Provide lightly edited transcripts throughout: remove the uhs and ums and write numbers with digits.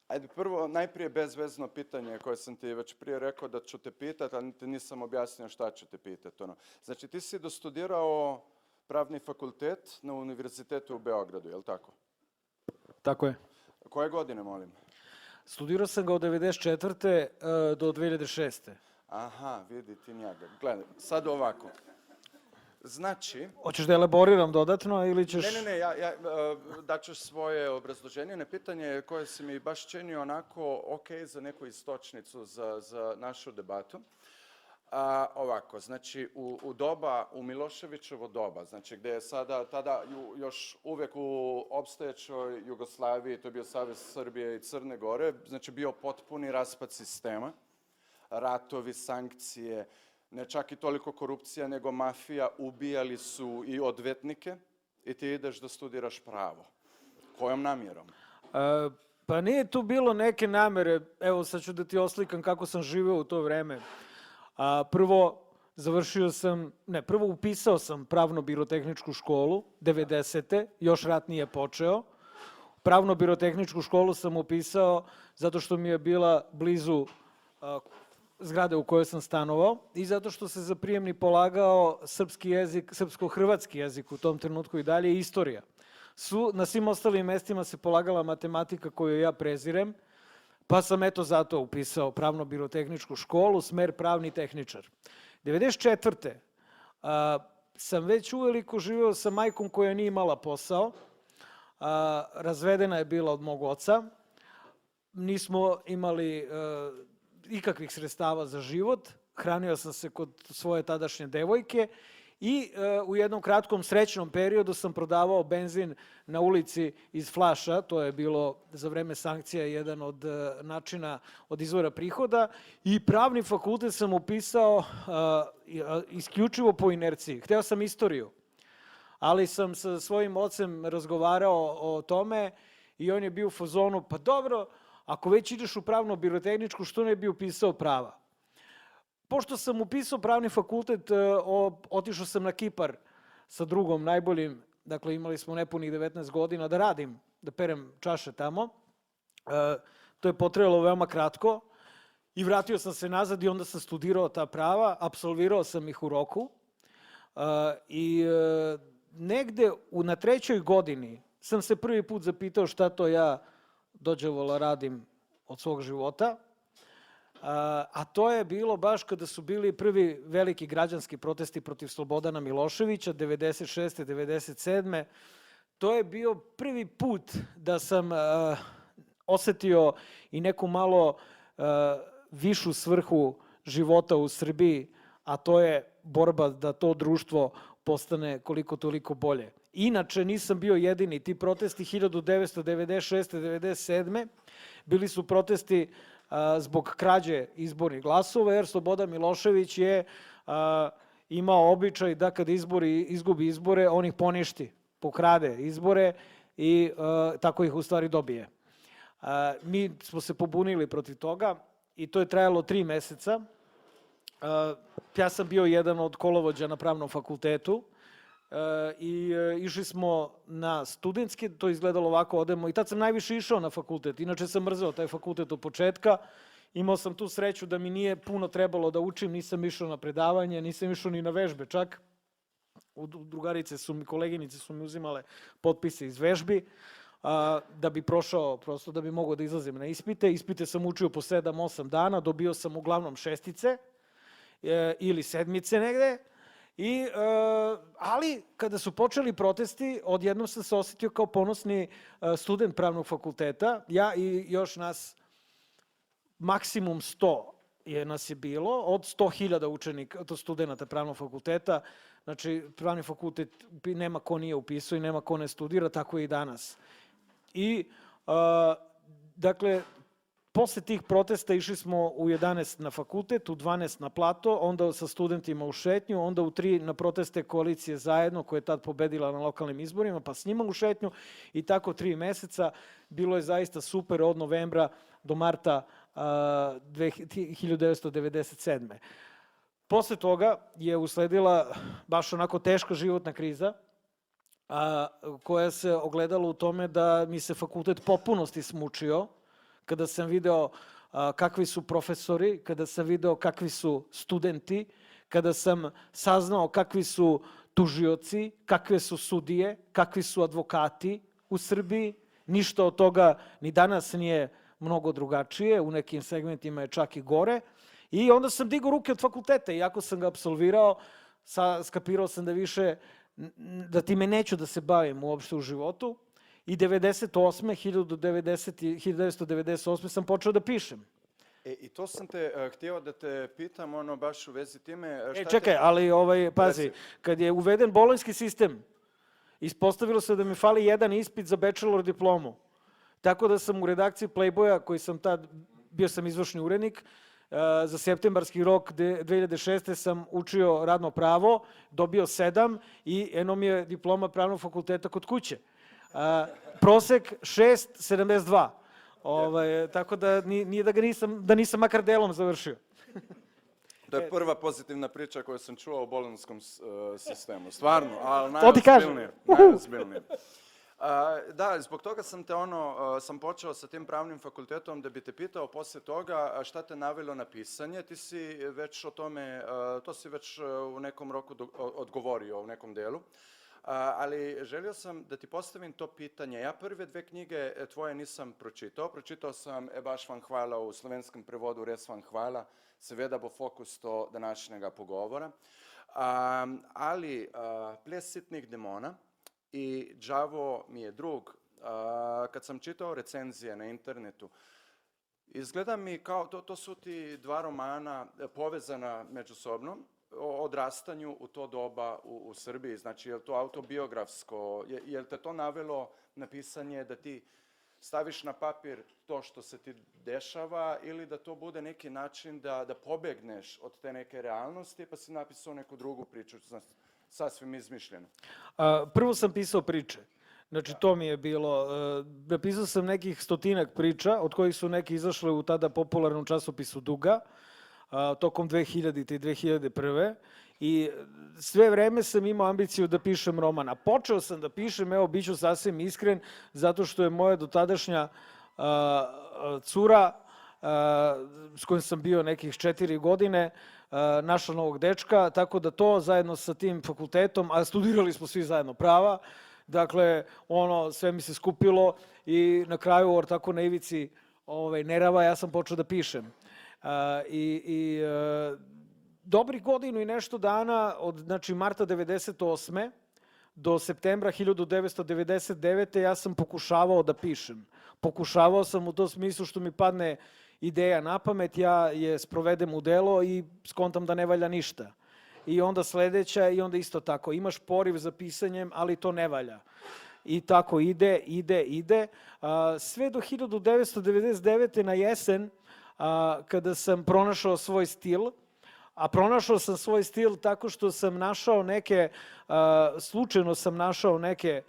Ajde, prvo, najprije bezvezno pitanje koje sam ti već prije rekao da ću te pitati, ali ti nisam objasnio šta ću te pitati. Znači, ti si dostudirao pravni fakultet na Univerzitetu u Beogradu, je li tako? Tako je. Koje godine, molim? Studirao sam ga od 1994. Do 2006. Aha, vidi ti njega. Gledaj, sad ovako. Znači... Hoćeš da elaboriram dodatno ili ćeš... Ne, ja daću svoje obrazloženje na pitanje koje si mi baš činio onako ok za neku istočnicu za našu debatu. Ovako, znači u Miloševićevo doba, znači gde je tada još uvek u opstojećoj Jugoslaviji, to je bio Savez Srbije i Crne Gore, znači bio potpuni raspad sistema, ratovi, sankcije, ne čak i toliko korupcija, nego mafija, ubijali su i odvetnike i ti ideš da studiraš pravo. Kojom namjerom? Pa nije tu bilo neke namere, evo sad ću da ti oslikam kako sam živeo u to vreme. Prvo upisao sam pravno-birotehničku školu, 90. još rat nije počeo. Pravno-birotehničku školu sam upisao zato što mi je bila blizu zgrade u kojoj sam stanovao i zato što se za prijemni polagao srpski jezik, srpsko-hrvatski jezik u tom trenutku i dalje i istorija. Na svim ostalim mestima se polagala matematika koju ja prezirem, pa sam eto zato upisao pravno-birotehničku školu, smer pravni tehničar. 1994. sam već uveliko živeo sa majkom koja nije imala posao, razvedena je bila od mog oca, nismo imali ikakvih sredstava za život, hranio sam se kod svoje tadašnje devojke i u jednom kratkom srećnom periodu sam prodavao benzin na ulici iz flaša, to je bilo za vreme sankcija jedan od načina, od izvora prihoda i pravni fakultet sam upisao isključivo po inerciji. Hteo sam istoriju, ali sam sa svojim ocem razgovarao o tome i on je bio u fazonu, pa dobro, ako već ideš u pravno-birotehničku, što ne bi upisao prava? Pošto sam upisao pravni fakultet, otišao sam na Kipar sa drugom najboljim, dakle imali smo nepunih 19 godina da radim, da perem čaše tamo. To je potrajalo veoma kratko i vratio sam se nazad i onda sam studirao ta prava, apsolvirao sam ih u roku i negde na 3. godini sam se prvi put zapitao šta to ja dođevola radim od svog života, a to je bilo baš kada su bili prvi veliki građanski protesti protiv Slobodana Miloševića, 96. 97. To je bio prvi put da sam osetio i neku malo višu svrhu života u Srbiji, a to je borba da to društvo postane koliko toliko bolje. Inače, nisam bio jedini. Ti protesti 1996. 97. bili su protesti zbog krađe izbornih glasova, jer Slobodan Milošević je imao običaj da kad izgubi izbore, on ih poništi, pokrade izbore i tako ih u stvari dobije. Mi smo se pobunili protiv toga i to je trajalo 3 meseca. Ja sam bio jedan od kolovođa na pravnom fakultetu i išli smo na studentski, to izgledalo ovako, odemo i tad sam najviše išao na fakultet, inače sam mrzeo taj fakultet od početka, imao sam tu sreću da mi nije puno trebalo da učim, nisam išao na predavanje, nisam išao ni na vežbe čak, koleginice su mi uzimale potpise iz vežbi, da bi prošao, prosto da bi mogao da izlazim na ispite. Ispite sam učio po 7-8 dana, dobio sam uglavnom 6 ili 7 negde, ali kada su počeli protesti, odjednom sam se osetio kao ponosni student pravnog fakulteta. Ja i još nas, maksimum 100 nas je bilo, od 100.000 učenika, to studenta pravnog fakulteta. Znači, pravni fakultet nema ko nije upisao i nema ko ne studira, tako je i danas. I, dakle, posle tih protesta išli smo u 11 na fakultet, u 12 na plato, onda sa studentima u šetnju, onda u 3 na proteste koalicije Zajedno, koja je tad pobedila na lokalnim izborima, pa s njima u šetnju i tako 3 meseca. Bilo je zaista super od novembra do marta 1997. Posle toga je usledila baš onako teška životna kriza, koja se ogledala u tome da mi se fakultet potpunosti smučio, kada sam video kakvi su profesori, kada sam video kakvi su studenti, kada sam saznao kakvi su tužioci, kakve su sudije, kakvi su advokati u Srbiji. Ništa od toga ni danas nije mnogo drugačije, u nekim segmentima je čak i gore. I onda sam digao ruke od fakulteta, iako sam ga apsolvirao, skapirao sam da time neću da se bavim uopšte u životu. I 1998. sam počeo da pišem. I to sam htio da te pitam, baš u vezi time. Čekaj, ali pazi, kad je uveden bolonjski sistem, ispostavilo se da mi fali jedan ispit za bachelor diplomu. Tako da sam u redakciji Playboya, koji sam tad, bio sam izvršni urednik, za septembarski rok 2006. sam učio radno pravo, dobio 7 i eno mi je diploma pravnog fakulteta kod kuće. Prosek 6,72. Tako da nije da nisam makar delom završio. To je prva pozitivna priča koju sam čuo o bolonjskom sistemu. Stvarno, ali najozbiljnije. Da, zbog toga sam počeo sa tim pravnim fakultetom da bi te pitao posle toga šta te navelo na pisanje. Ti si već o tome, to si već u nekom roku odgovorio u nekom delu. Ali želio sam da ti postavim to pitanje. Ja prve 2 knjige tvoje nisam pročitao. Pročitao sam baš vam hvala u slovenskem prevodu, res vam hvala. Seveda bo fokus to današnjega pogovora. Ali Ples sitnih demona i Đavo mi je drug, kad sam čitao recenzije na internetu, izgleda mi kao, to su ti 2 romana povezana međusobno, o odrastanju u to doba u Srbiji. Znači, je li to autobiografsko, je li te to navelo na pisanje da ti staviš na papir to što se ti dešava ili da to bude neki način da pobegneš od te neke realnosti pa si napisao neku drugu priču, sasvim izmišljeno? Prvo sam pisao priče. Znači, to mi je bilo. Napisao sam nekih 100-ak priča, od kojih su neki izašle u tada popularnom časopisu Duga, tokom 2000. i 2001. I sve vreme sam imao ambiciju da pišem roman. A počeo sam da pišem, evo, bit ću sasvim iskren, zato što je moja dotadašnja cura, s kojom sam bio nekih 4 godine, našla novog dečka, tako da to zajedno sa tim fakultetom, a studirali smo svi zajedno prava, dakle, sve mi se skupilo i na kraju, tako na ivici nerava, ja sam počeo da pišem. Dobrih godinu i nešto dana, od marta 1998. do septembra 1999. ja sam pokušavao da pišem. Pokušavao sam u tom smislu što mi padne ideja na pamet, ja je sprovedem u delo i skontam da ne valja ništa. I onda sledeća i onda isto tako. Imaš poriv za pisanjem, ali to ne valja. I tako ide. Sve do 1999. na jesen, kada sam pronašao svoj stil, a pronašao sam svoj stil tako što sam našao slučajno sam našao neke...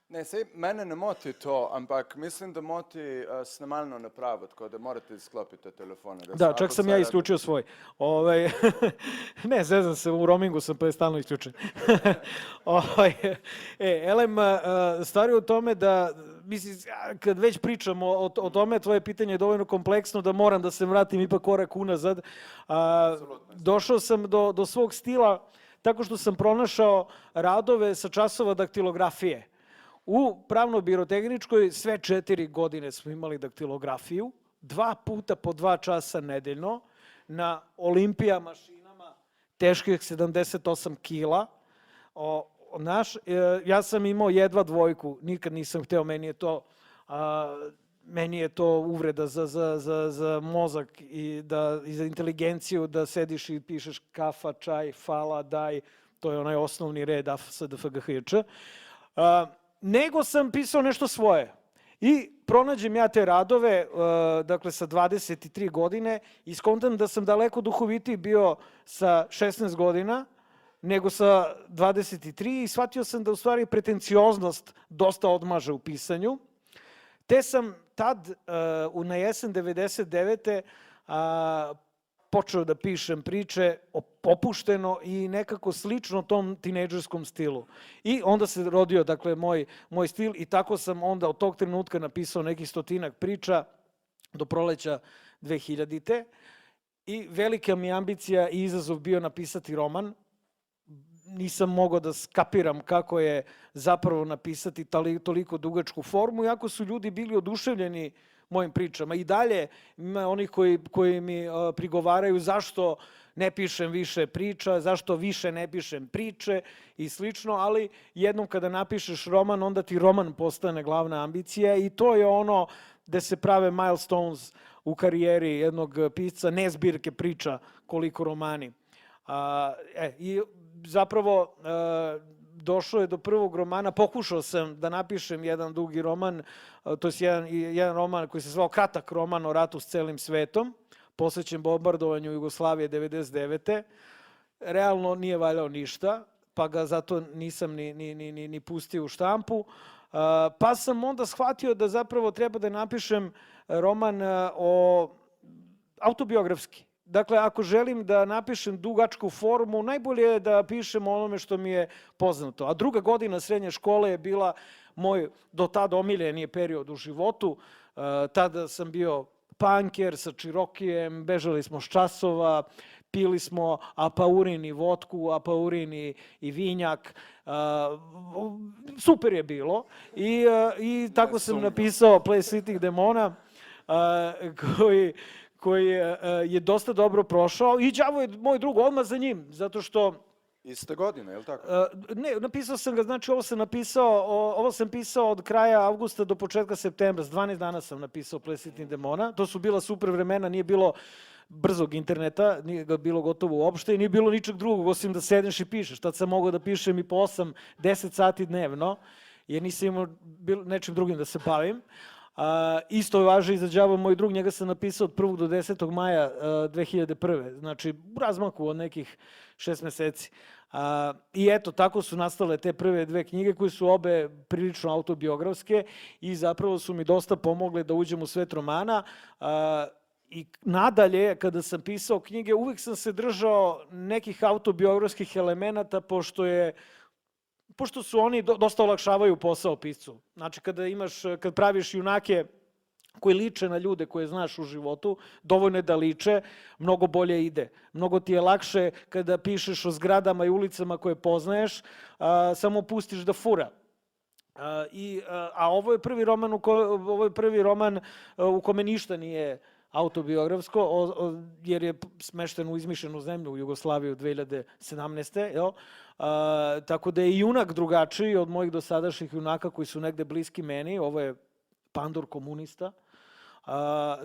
Ne, sej mene ne moti to, ampak mislim da moti snemalno napravo, tako da morate isklopiti telefone. Da, čak sam ja isključio svoj. Ne, zezam se, u roamingu sam pa je stalno isključen. Stvar je u tome da, mislim, kad već pričamo o tome, tvoje pitanje je dovoljno kompleksno da moram da se vratim ipak korak unazad. Došao sam do svog stila tako što sam pronašao radove sa časova daktilografije. U pravno-birotehničkoj sve 4 godine smo imali daktilografiju, 2 puta po 2 časa nedeljno, na Olimpija mašinama teških 78 kila. Ja sam imao jedva 2, nikad nisam hteo, meni je to uvreda za mozak i za inteligenciju da sediš i pišeš kafa, čaj, fala, daj, to je onaj osnovni red AFSDFGHČ. Nego sam pisao nešto svoje. I pronađem ja te radove, dakle sa 23 godine, i skontam da sam daleko duhovitiji bio sa 16 godina nego sa 23 i shvatio sam da u stvari pretencioznost dosta odmaže u pisanju. Te sam tad, na jesen 99. počeo da pišem priče opušteno i nekako slično tom tinejdžerskom stilu. I onda se rodio, dakle, moj stil i tako sam onda od tog trenutka napisao nekih 100-ak priča do proleća 2000-te. I velika mi ambicija i izazov bio napisati roman. Nisam mogao da skapiram kako je zapravo napisati toliko dugačku formu, iako su ljudi bili oduševljeni mojim pričama. I dalje ima onih koji mi prigovaraju zašto ne pišem više priča, zašto više ne pišem priče i slično, ali jednom kada napišeš roman, onda ti roman postane glavna ambicija i to je ono gde se prave milestones u karijeri jednog pisca, ne zbirke priča koliko romani. I zapravo došlo je do prvog romana, pokušao sam da napišem jedan dugi roman, to je jedan roman koji se zvao Kratak roman o ratu s celim svetom, posvećen bombardovanju Jugoslavije 99. Realno nije valjao ništa, pa ga zato nisam ni pustio u štampu. Pa sam onda shvatio da zapravo treba da napišem roman autobiografski. Dakle, ako želim da napišem dugačku formu, najbolje je da pišem onome što mi je poznato. A druga godina srednje škole je bila moj do tada omiljeni period u životu. Tada sam bio punker sa Čirokijem, bežali smo s časova, pili smo apaurin i vodku, apaurin i vinjak. Super je bilo. I tako sam napisao Play Sitih demona, koji je dosta dobro prošao i đavo je moj drug odmah za njim, zato što... Iste godine, je li tako? Ne, napisao sam ga, znači ovo sam pisao od kraja avgusta do početka septembra, s 12 dana sam napisao Play Sitih demona, to su bila super vremena, nije bilo brzog interneta, nije ga bilo gotovo uopšte i nije bilo ničeg drugog, osim da sedneš i pišeš. Tad sam mogao da pišem i po 8-10 sati dnevno, jer nisam imao nečim drugim da se bavim. Isto važi i za đavo moj drug, njega sam napisao od 1. do 10. maja 2001. Znači, u razmaku od nekih 6 meseci. I eto, tako su nastale te prve 2 knjige koje su obe prilično autobiografske i zapravo su mi dosta pomogle da uđem u svet romana. I nadalje, kada sam pisao knjige, uvek sam se držao nekih autobiografskih elemenata, pošto su oni dosta olakšavaju posao piscu. Znači, kad praviš junake koji liče na ljude koje znaš u životu, dovoljno je da liče, mnogo bolje ide. Mnogo ti je lakše kada pišeš o zgradama i ulicama koje poznaješ, samo pustiš da fura. A ovo je prvi roman u kome ništa nije autobiografsko, jer je smešten u izmišljenu zemlju u Jugoslaviju 2017. Tako da je junak drugačiji od mojih dosadašnjih junaka koji su negde bliski meni. Ovo je pandur komunista.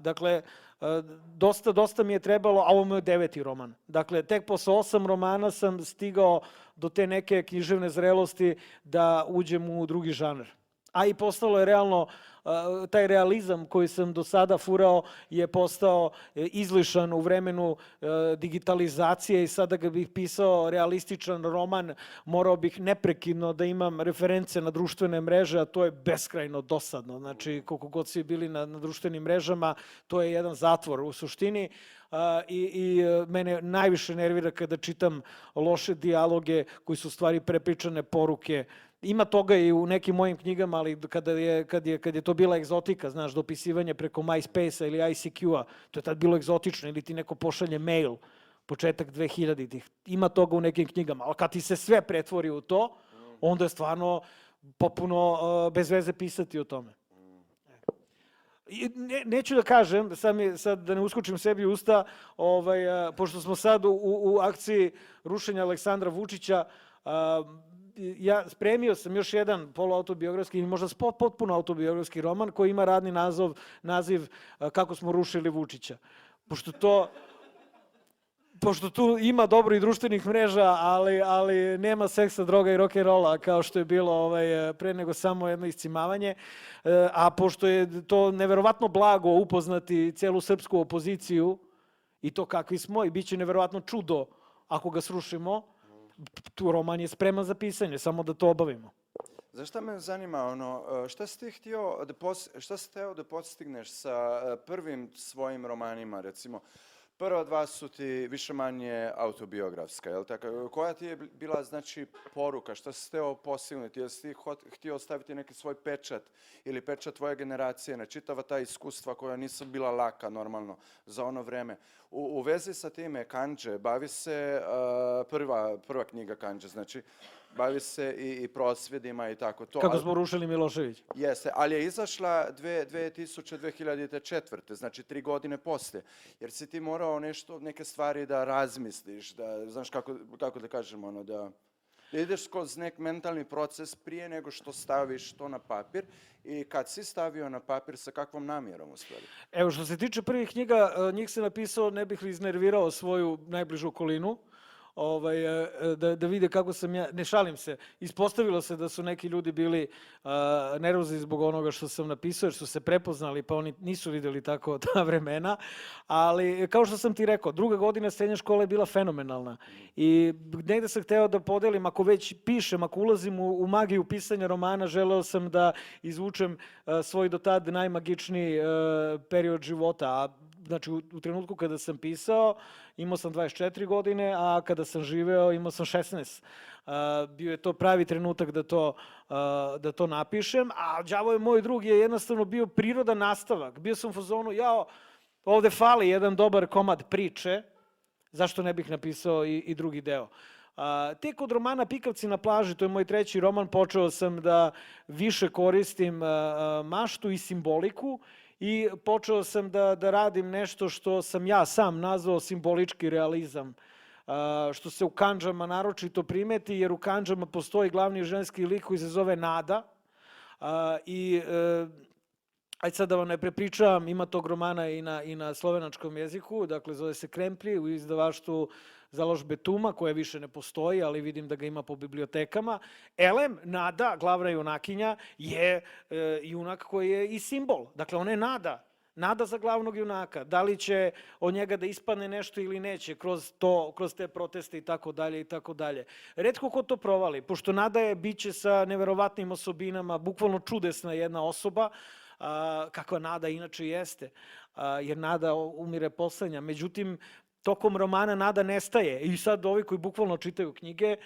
Dakle, dosta mi je trebalo, a ovo je 9. roman. Dakle, tek posle 8 romana sam stigao do te neke književne zrelosti da uđem u drugi žanr. A i postalo je realno, taj realizam koji sam do sada furao je postao izlišan u vremenu digitalizacije i sada kad bih pisao realističan roman, morao bih neprekidno da imam reference na društvene mreže, a to je beskrajno dosadno. Znači, koliko god svi bili na društvenim mrežama, to je jedan zatvor u suštini. I mene najviše nervira kada čitam loše dijaloge koji su u stvari prepričane poruke. Ima toga i u nekim mojim knjigama, ali kad je to bila egzotika, znaš, dopisivanje preko MySpace-a ili ICQ-a, to je tad bilo egzotično, ili ti neko pošalje mail, početak 2000-ih. Ima toga u nekim knjigama, ali kad ti se sve pretvori u to, onda je stvarno popuno bez veze pisati o tome. Neću da kažem, sad da ne uskočim sebi u usta, pošto smo sad u akciji rušenja Aleksandra Vučića, ja spremio sam još jedan poluautobiografski ili možda potpuno autobiografski roman koji ima radni naziv Kako smo rušili Vučića. Pošto tu ima dobro i društvenih mreža, ali nema seksa, droga i rock'n'rolla kao što je bilo pre nego samo jedno iscimavanje, a pošto je to neverovatno blago upoznati celu srpsku opoziciju i to kakvi smo i bit će neverovatno čudo ako ga srušimo, tu roman je spreman za pisanje, samo da to obavimo. Znaš šta me zanima, šta si hteo da postigneš sa prvim svojim romanima, recimo, Prva dva su ti više manje autobiografska, jel tako? Koja ti je bila, znači, poruka? Šta si hteo postignuti? Jesi ti htio ostaviti neki svoj pečat ili pečat tvoje generacije na čitava ta iskustva koja nisu bila laka, normalno, za ono vreme? U vezi sa time, Kandže, bavi se, prva knjiga Kandže, znači, bavi se i prosvjedima i tako to. Kako smo rušili Milošević. Jeste, ali je izašla 2004. Znači 3 godine poslije. Jer si ti morao neke stvari da razmisliš, da, znaš kako da kažem, ono, da ideš kroz nek mentalni proces prije nego što staviš to na papir i kad si stavio na papir, sa kakvom namjerom u stvari? Evo, što se tiče prvih knjiga, njih sam napisao, ne bih li iznervirao svoju najbližu okolinu, da vide kako sam ja, ne šalim se, ispostavilo se da su neki ljudi bili nervozni zbog onoga što sam napisao, jer su se prepoznali, pa oni nisu vidjeli tako ta vremena, ali kao što sam ti rekao, 2. godina srednje škole je bila fenomenalna i negde sam hteo da podelim, ako već pišem, ako ulazim u magiju pisanja romana, želeo sam da izvučem svoj do tad najmagičniji period života, a znači u trenutku kada sam pisao imao sam 24 godine, a kada sam živeo imao sam 16. Bio je to pravi trenutak da to napišem, a đavo je moj drug je jednostavno bio prirodan nastavak. Bio sam u fazonu, ovde fali jedan dobar komad priče, zašto ne bih napisao i drugi deo. Tek od romana Pikavci na plaži, to je moj 3. roman, počeo sam da više koristim maštu i simboliku i počeo sam da radim nešto što sam ja sam nazvao simbolički realizam, što se u Kandžama naročito primeti, jer u Kandžama postoji glavni ženski lik koji se zove Nada. Ajde sad da vam ne prepričavam, ima tog romana i na slovenačkom jeziku, dakle zove se Kremplji u izdavaštvu založbe Tuma, koja više ne postoji, ali vidim da ga ima po bibliotekama. Elem, Nada, glavna junakinja, je junak koji je i simbol. Dakle, ona je Nada. Nada za glavnog junaka. Da li će od njega da ispadne nešto ili neće kroz te proteste i tako dalje i tako dalje. Retko ko to provali, pošto Nada je biće sa neverovatnim osobinama, bukvalno čudesna jedna osoba, kakva Nada inače jeste, jer Nada umire poslednja. Međutim, tokom romana Nada nestaje i sad ovi koji bukvalno čitaju knjige,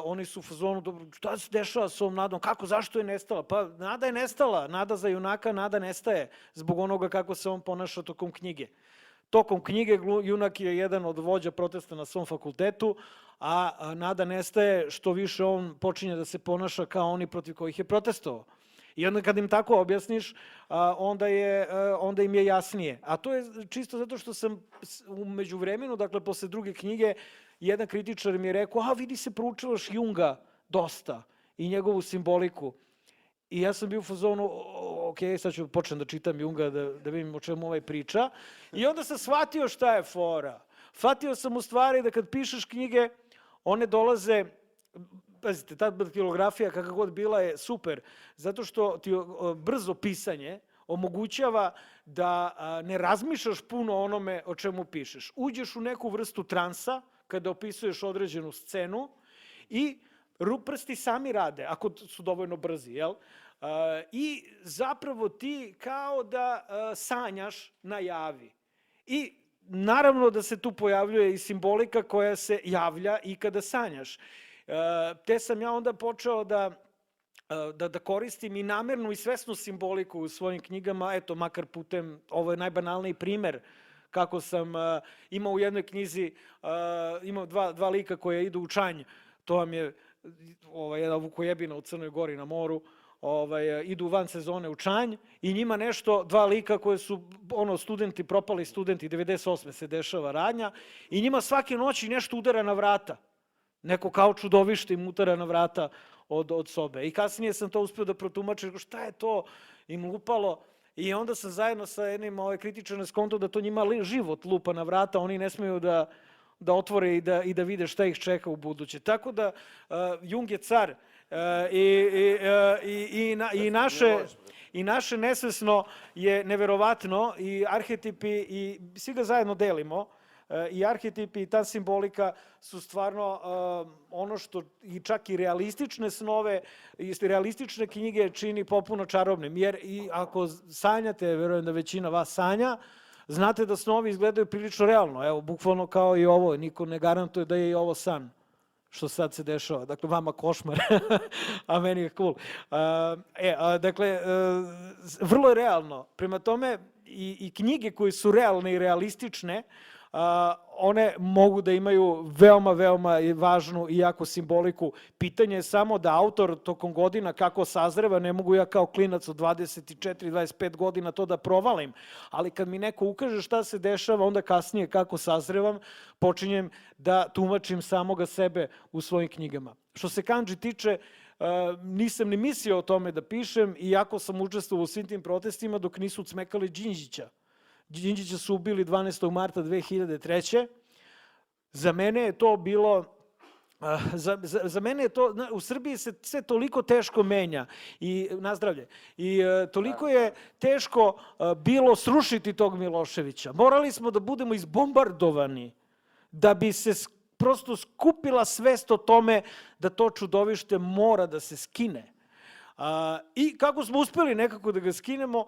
oni su u fazonu, šta se dešava s ovom Nadom, zašto je nestala? Pa Nada je nestala, Nada za junaka, Nada nestaje zbog onoga kako se on ponaša tokom knjige. Tokom knjige junak je jedan od vođa protesta na svom fakultetu, a Nada nestaje što više on počinje da se ponaša kao oni protiv kojih je protestovao. I onda kad im tako objasniš, onda im je jasnije. A to je čisto zato što sam u međuvremenu, dakle posle 2. knjige, jedan kritičar mi je rekao, vidi se, proučavaš Junga dosta i njegovu simboliku. I ja sam bio u fazonu, ok, sad ću počnem da čitam Junga, da vidim o čemu ovaj priča. I onda sam shvatio šta je fora. Shvatio sam u stvari da kad pišeš knjige, one dolaze... Pazite, ta daktilografija kakva god bila je super, zato što ti brzo pisanje omogućava da ne razmišljaš puno o onome o čemu pišeš. Uđeš u neku vrstu transa kada opisuješ određenu scenu i prsti sami rade, ako su dovoljno brzi, jel? I zapravo ti kao da sanjaš na javi. I naravno da se tu pojavljuje i simbolika koja se javlja i kada sanjaš. Te sam ja onda počeo da koristim i namernu i svesnu simboliku u svojim knjigama, eto, makar putem, ovo je najbanalniji primer kako sam imao u jednoj knjizi, imao dva lika koje idu u Čanj, to vam je jedna Vukojebina u Crnoj Gori na moru, idu van sezone u Čanj i njima nešto, 2 lika koje su studenti, propali studenti, 98. se dešava radnja i njima svake noći nešto udara na vrata. Neko kao čudovište im utara na vrata od sobe. I kasnije sam to uspio da protumačim, šta je to im lupalo. I onda sam zajedno sa jednim kritičarem skonto da to njima život lupa na vrata, oni ne smeju da otvore i da vide šta ih čeka u buduće. Tako da Jung je car i naše nesvesno je neverovatno i arhetipi i svi ga zajedno delimo. I arhetipi i ta simbolika su stvarno ono što i čak i realistične snove i realistične knjige čini popuno čarobnim. Jer i ako sanjate, verujem da većina vas sanja, znate da snovi izgledaju prilično realno. Evo, bukvalno kao i ovo, niko ne garantuje da je i ovo san što sad se dešava. Dakle, vama košmar, a meni je cool. Dakle, vrlo je realno. Prema tome, i knjige koje su realne i realistične, one mogu da imaju veoma, veoma važnu i jako simboliku. Pitanje je samo da autor tokom godina kako sazreva, ne mogu ja kao klinac od 24-25 godina to da provalim, ali kad mi neko ukaže šta se dešava, onda kasnije kako sazrevam, počinjem da tumačim samoga sebe u svojim knjigama. Što se kandži tiče, nisam ni mislio o tome da pišem, iako sam učestvovao u svim tim protestima dok nisu cmekali Đinđića. Đinđića su ubili 12. marta 2003. Za mene je to bilo, za mene je to, u Srbiji se sve toliko teško menja i nazdravlje. I toliko je teško bilo srušiti tog Miloševića. Morali smo da budemo izbombardovani da bi se prosto skupila svest o tome da to čudovište mora da se skine. I kako smo uspeli nekako da ga skinemo,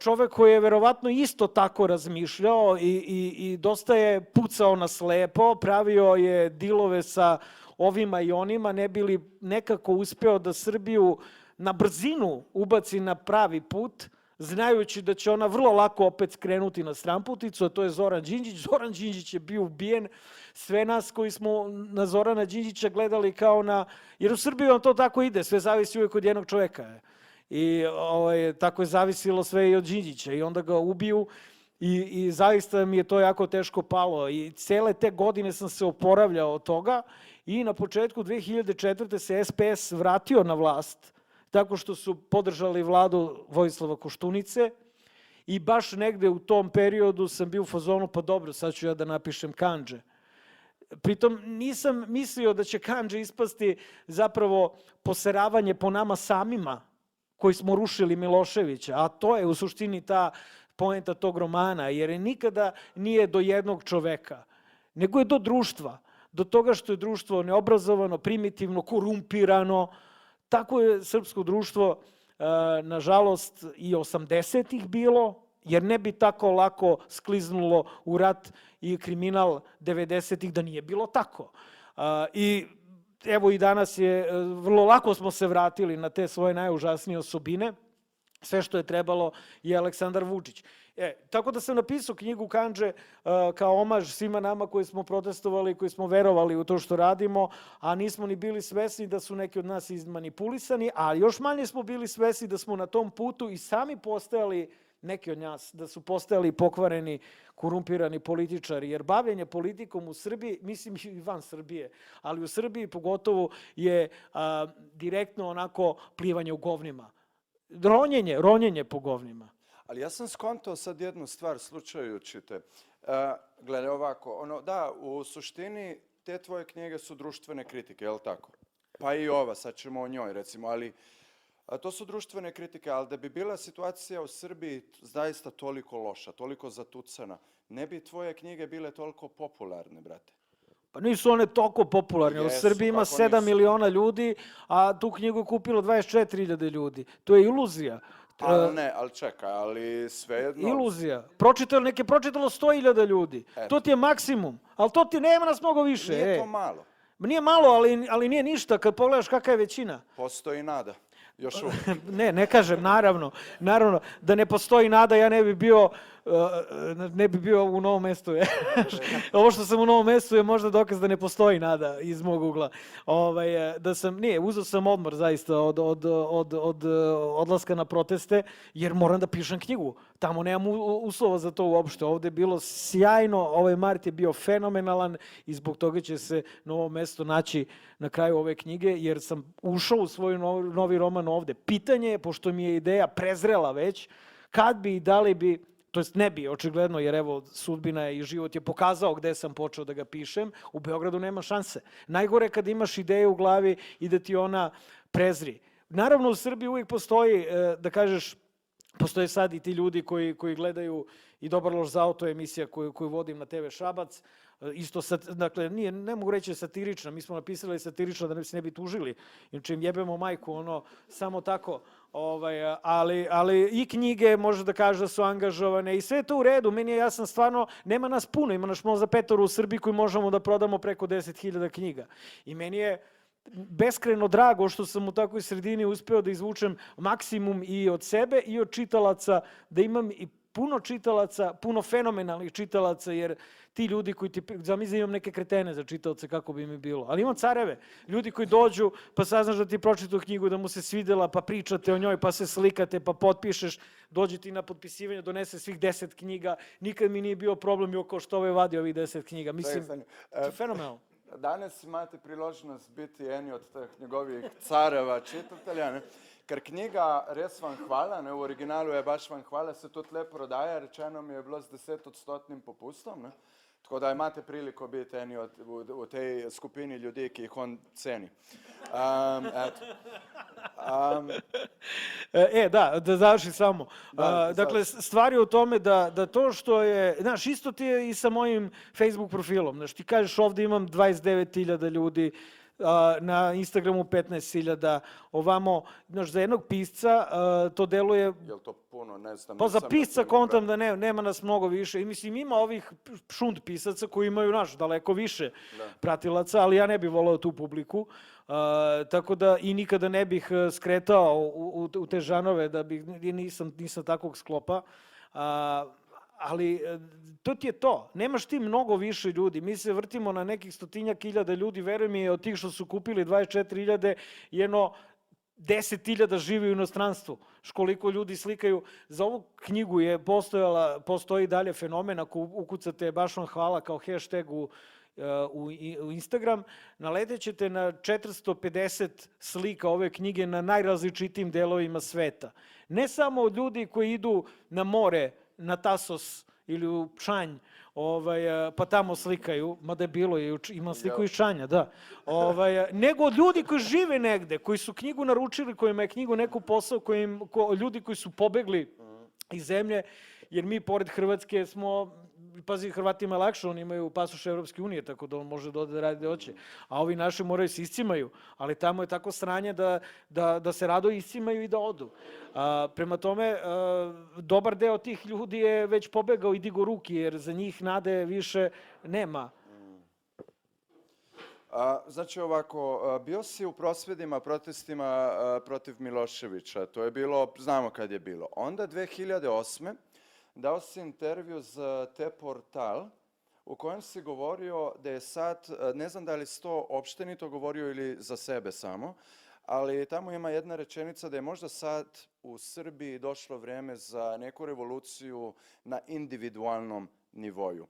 čovek koji je verovatno isto tako razmišljao i dosta je pucao na slepo, pravio je dilove sa ovima i onima, ne bi li nekako uspeo da Srbiju na brzinu ubaci na pravi put, znajući da će ona vrlo lako opet skrenuti na stramputicu, a to je Zoran Đinđić. Zoran Đinđić je bio ubijen. Sve nas koji smo na Zorana Đinđića gledali kao na... Jer u Srbiji vam to tako ide, sve zavisi uvijek od jednog čoveka. I tako je zavisilo sve i od Đinđića i onda ga ubiju i zaista mi je to jako teško palo i cele te godine sam se oporavljao od toga i na početku 2004. se SPS vratio na vlast tako što su podržali vladu Vojislava Koštunice i baš negde u tom periodu sam bio u fazonu, pa dobro, sad ću ja da napišem kandže. Pritom nisam mislio da će kandže ispasti zapravo poseravanje po nama samima koji smo rušili Miloševića, a to je u suštini ta poenta tog romana, jer je nikada nije do jednog čoveka, nego je do društva, do toga što je društvo neobrazovano, primitivno, korumpirano. Tako je srpsko društvo, nažalost, i 80-ih bilo, jer ne bi tako lako skliznulo u rat i kriminal 90-ih da nije bilo tako. I evo i danas je, vrlo lako smo se vratili na te svoje najužasnije osobine. Sve što je trebalo je Aleksandar Vučić. Tako da sam napisao knjigu Kandže kao omaž svima nama koji smo protestovali, koji smo verovali u to što radimo, a nismo ni bili svesni da su neki od nas izmanipulisani, a još manje smo bili svesni da smo na tom putu i sami postajali, neki od nas, da su postajali pokvareni, korumpirani političari, jer bavljenje politikom u Srbiji, mislim i van Srbije, ali u Srbiji pogotovo je direktno onako plivanje u govnima. Ronjenje po govnima. Ali ja sam skontao sad jednu stvar slučajući te. Gledaj ovako, da, u suštini te tvoje knjige su društvene kritike, je li tako? Pa i ova, sad ćemo o njoj recimo, ali to su društvene kritike, ali da bi bila situacija u Srbiji zaista toliko loša, toliko zatucana, ne bi tvoje knjige bile toliko popularne, brate. Pa nisu one toliko popularne. U Srbiji ima 7 miliona ljudi, a tu knjigu je kupilo 24.000 ljudi. To je iluzija. Ali čekaj, ali svejedno... Iluzija. Neke pročitalo 100.000 ljudi. To ti je maksimum. Ali to ti nema nas mnogo više. Nije to malo. Nije malo, ali nije ništa. Kad pogledaš kakva je većina. Postoji nada. Još uvijek. Ne kažem, naravno. Naravno, da ne postoji nada, ja ne bi bio u Novom mestu. Ovo što sam u Novom mestu je možda dokaz da ne postoji nada iz mog ugla. Uzeo sam odmor zaista od odlaska na proteste, jer moram da pišem knjigu. Tamo nemam uslova za to uopšte. Ovde je bilo sjajno, ovaj mart je bio fenomenalan i zbog toga će se Novo mesto naći na kraju ove knjige, jer sam ušao u svoj novi roman ovde. Pitanje je, pošto mi je ideja prezrela već, kad bi i da li bi, to jest ne bi, očigledno, jer evo, sudbina i život je pokazao gde sam počeo da ga pišem, u Beogradu nema šanse. Najgore kad imaš ideju u glavi i da ti ona prezri. Naravno, u Srbiji uvijek postoji, da kažeš, postoje sad i ti ljudi koji gledaju i Dobar loš za auto emisija koju vodim na TV Šabac. Isto, dakle, ne mogu reći satirična, mi smo napisali satirična da se ne bi tužili, inače im jebemo majku, samo tako, Ali i knjige može da kaže da su angažovane i sve je to u redu. Meni je jasno, stvarno, nema nas puno, ima nas možda 5 u Srbiji koji možemo da prodamo preko 10.000 knjiga. I meni je beskrajno drago što sam u takvoj sredini uspeo da izvučem maksimum i od sebe i od čitalaca, da imam i puno čitalaca, puno fenomenalnih čitalaca, jer ti ljudi koji ti, zamisli imam neke kretene za čitaoce kako bi mi bilo, ali imam careve, ljudi koji dođu pa saznaš da ti pročitao knjigu, da mu se svidela, pa pričate o njoj, pa se slikate, pa potpišeš, dođe ti na potpisivanje, donese svih 10 knjiga, nikad mi nije bio problem kao što ovaj vadi ovih 10 knjiga, mislim, to je fenomenalno. Danas imate priložnost biti eni od teh njegovih careva, čitatelja, ne? Ker knjiga res vam hvala, ne? V originalu je baš vam hvala, se tudi lepo prodaja, rečeno mi je bilo z 10% popustom, ne? Tako da imate priliku biti eni v tej skupini ljudi, ki jih on ceni. Da završim samo. Dakle, stvar je u tome da to što je, znaš, isto ti je i sa mojim Facebook profilom. Znaš, ti kažeš ovde imam 29.000 ljudi, na Instagramu 15.000, ovamo, znaš, za jednog pisca to deluje... Je li to puno, ne znam? Pa za pisca kontam da nema nas mnogo više. I mislim, ima ovih šund pisaca koji imaju, znaš, daleko više pratilaca, ali ja ne bih voleo tu publiku. Tako da i nikada ne bih skretao u te žanove, da bih, nisam takvog sklopa. Ali to ti je to. Nemaš ti mnogo više ljudi. Mi se vrtimo na nekih 100.000 ljudi, veruj mi, od tih što su kupili 24.000, jedno 10.000 živi u inostranstvu. Koliko ljudi slikaju. Za ovu knjigu je postoji dalje fenomen, ako ukucate baš vam hvala kao hashtag u Instagram, naletećete na 450 slika ove knjige na najrazličitijim delovima sveta. Ne samo od ljudi koji idu na more, na Tasos ili u Čanj, pa tamo slikaju, mada je bilo, imam sliku iz Čanja, da. Nego od ljudi koji žive negde, koji su knjigu naručili, kojima je knjigu neku posao, ljudi koji su pobegli iz zemlje, jer mi pored Hrvatske smo, pazi, Hrvatima je lakše, oni imaju pasoš Evropske unije, tako da on može da ode da radi da hoće. A ovi naši moraju se iscimaju, ali tamo je tako sranje da se rado iscimaju i da odu. Prema tome, dobar deo tih ljudi je već pobegao i digo ruki, jer za njih nade više nema. Znači ovako, bio si u prosvjedima, protestima protiv Miloševića, to je bilo, znamo kad je bilo. Onda 2008. dao si intervju za T-Portal u kojem si govorio da je sad, ne znam da li si to opštenito govorio ili za sebe samo, ali tamo ima jedna rečenica da je možda sad u Srbiji došlo vreme za neku revoluciju na individualnom nivoju.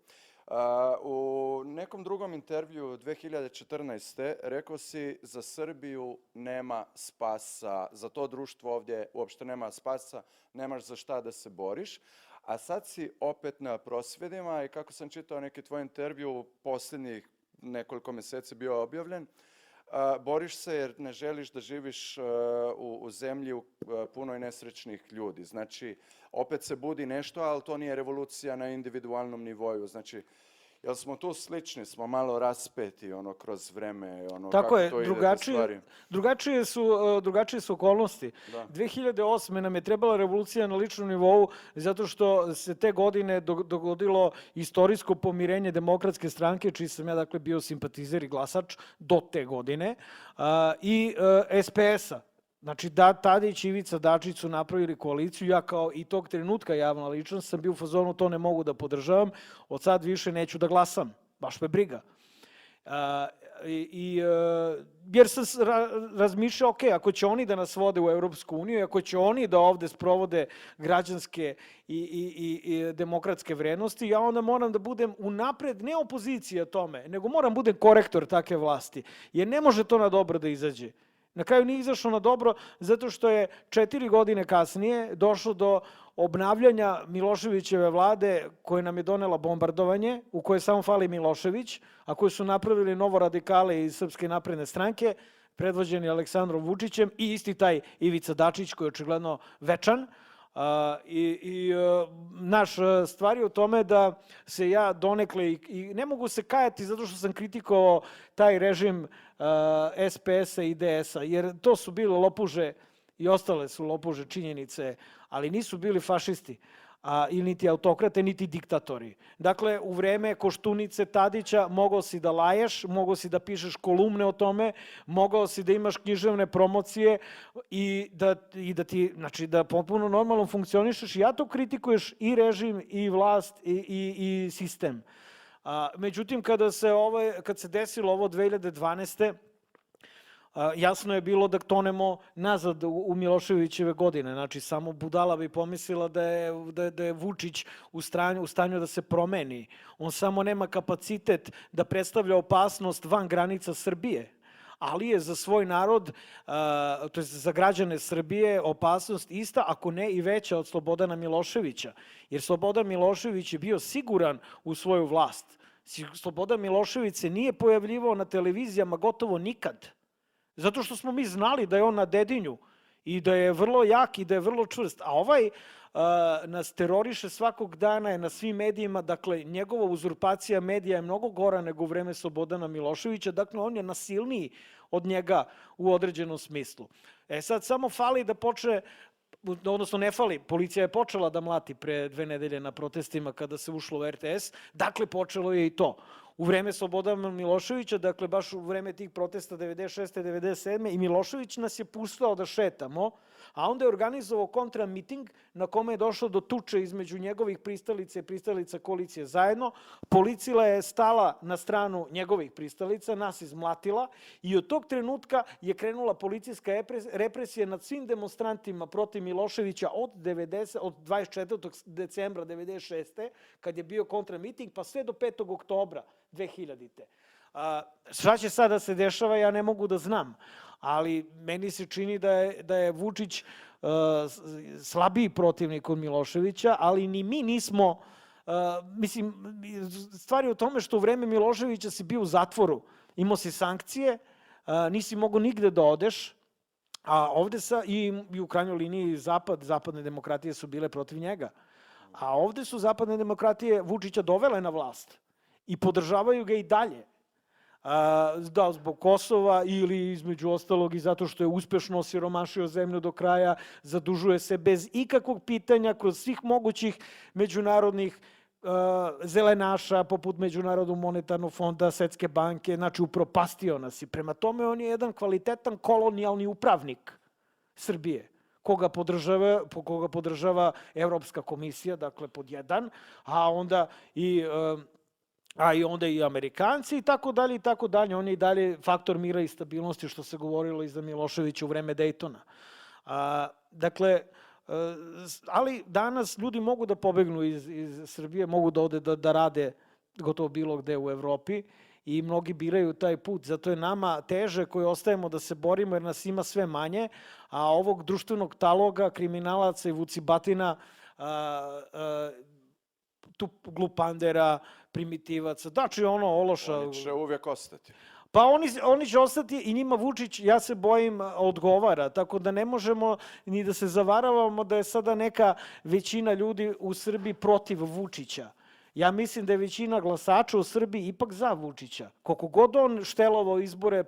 U nekom drugom intervju 2014. rekao si za Srbiju nema spasa, za to društvo ovdje uopšte nema spasa, nemaš za šta da se boriš. A sad si opet na prosvjedima i kako sam čitao neki tvoj intervju, posljednjih nekoliko mjeseci bio objavljen, boriš se jer ne želiš da živiš u zemlji punoj nesrećnih ljudi. Znači, opet se budi nešto, ali to nije revolucija na individualnom nivoju. Znači, jel smo tu slični, smo malo raspeti kroz vreme, kako to ide do stvari? Drugačije su okolnosti. 2008. nam je trebala revolucija na ličnom nivou zato što se te godine dogodilo istorijsko pomirenje Demokratske stranke, čiji sam ja dakle bio simpatizer i glasač do te godine, i SPS-a. Znači, Tadić i Ivica Dačić su napravili koaliciju, ja kao i tog trenutka javna ličnost sam bio u fazonu, to ne mogu da podržavam, od sad više neću da glasam, baš me briga. Jer sam razmišljao, ok, ako će oni da nas vode u Evropsku uniju, ako će oni da ovde sprovode građanske i demokratske vrednosti, ja onda moram da budem unapred, ne opozicija tome, nego moram budem korektor takve vlasti, jer ne može to na dobro da izađe. Na kraju nije izašlo na dobro zato što je 4 godine kasnije došlo do obnavljanja Miloševićeve vlade koje nam je donela bombardovanje, u kojoj samo fali Milošević, a koje su napravili novoradikale iz Srpske napredne stranke, predvođeni Aleksandrom Vučićem i isti taj Ivica Dačić koji je očigledno večan. Naš stvar je u tome da se ja donekle i ne mogu se kajati zato što sam kritikovao taj režim SPS-a i DS-a, jer to su bile lopuže i ostale su lopuže činjenice, ali nisu bili fašisti, i niti autokrate, niti diktatori. Dakle, u vreme Koštunice, Tadića, mogao si da laješ, mogao si da pišeš kolumne o tome, mogao si da imaš književne promocije i da ti, znači, da potpuno normalno funkcionišeš. I ja to kritikuješ i režim, i vlast, i sistem. Međutim, kad se desilo ovo 2012. Jasno je bilo da tonemo nazad u Miloševićeve godine. Znači, samo budala bi pomislila da je Vučić u stanju da se promeni. On samo nema kapacitet da predstavlja opasnost van granica Srbije, ali je za svoj narod, to je za građane Srbije, opasnost ista, ako ne i veća od Slobodana Miloševića. Jer Slobodan Milošević je bio siguran u svoju vlast. Slobodan Milošević se nije pojavljivao na televizijama gotovo nikad. Zato što smo mi znali da je on na Dedinju i da je vrlo jak i da je vrlo čvrst. A ovaj nas teroriše svakog dana, je na svim medijima. Dakle, njegova uzurpacija medija je mnogo gora nego u vreme Slobodana Miloševića. Dakle, on je nasilniji od njega u određenom smislu. Sad samo fali da počne, odnosno ne fali, policija je počela da mlati pre 2 nedelje na protestima kada se ušlo u RTS. Dakle, počelo je i to. U vreme Slobodana Miloševića, dakle baš u vreme tih protesta 96. 97. i Milošević nas je pustao da šetamo, a onda je organizovao kontramiting na kome je došlo do tuče između njegovih pristalica i pristalica koalicije zajedno. Policija je stala na stranu njegovih pristalica, nas izmlatila i od tog trenutka je krenula policijska represija nad svim demonstrantima protiv Miloševića od 24. decembra 96. kad je bio kontramiting, pa sve do 5. oktobra 2000. Šta će sada se dešava, ja ne mogu da znam, ali meni se čini da je Vučić slabiji protivnik od Miloševića, ali ni mi nismo, mislim, stvar je u tome što u vreme Miloševića si bio u zatvoru, imao si sankcije, nisi mogao nigde da odeš, a ovde i u krajnjoj liniji zapadne demokratije su bile protiv njega. A ovde su zapadne demokratije Vučića dovele na vlast i podržavaju ga i dalje. Da, zbog Kosova ili između ostalog i zato što je uspešno osiromašio zemlju do kraja, zadužuje se bez ikakvog pitanja kroz svih mogućih međunarodnih zelenaša, poput Međunarodnog monetarnog fonda, Svetske banke, znači upropastio nas i prema tome on je jedan kvalitetan kolonijalni upravnik Srbije, koga podržava Evropska komisija, dakle pod jedan, a onda i Amerikanci i tako dalje i tako dalje. On je i dalje faktor mira i stabilnosti, što se govorilo i za Miloševića u vreme Dejtona. Dakle, ali danas ljudi mogu da pobegnu iz Srbije, mogu da ode da rade gotovo bilo gde u Evropi i mnogi biraju taj put. Zato je nama teže koji ostajemo da se borimo jer nas ima sve manje, a ovog društvenog taloga, kriminalaca i vucibatina, tu glupandera, primitivaca, znači ono ološa. Oni će uvijek ostati. Pa oni će ostati i njima Vučić, ja se bojim, odgovara, tako da ne možemo ni da se zavaravamo da je sada neka većina ljudi u Srbiji protiv Vučića. Ja mislim da je većina glasača u Srbiji ipak za Vučića. Koliko god on štelovao izbore,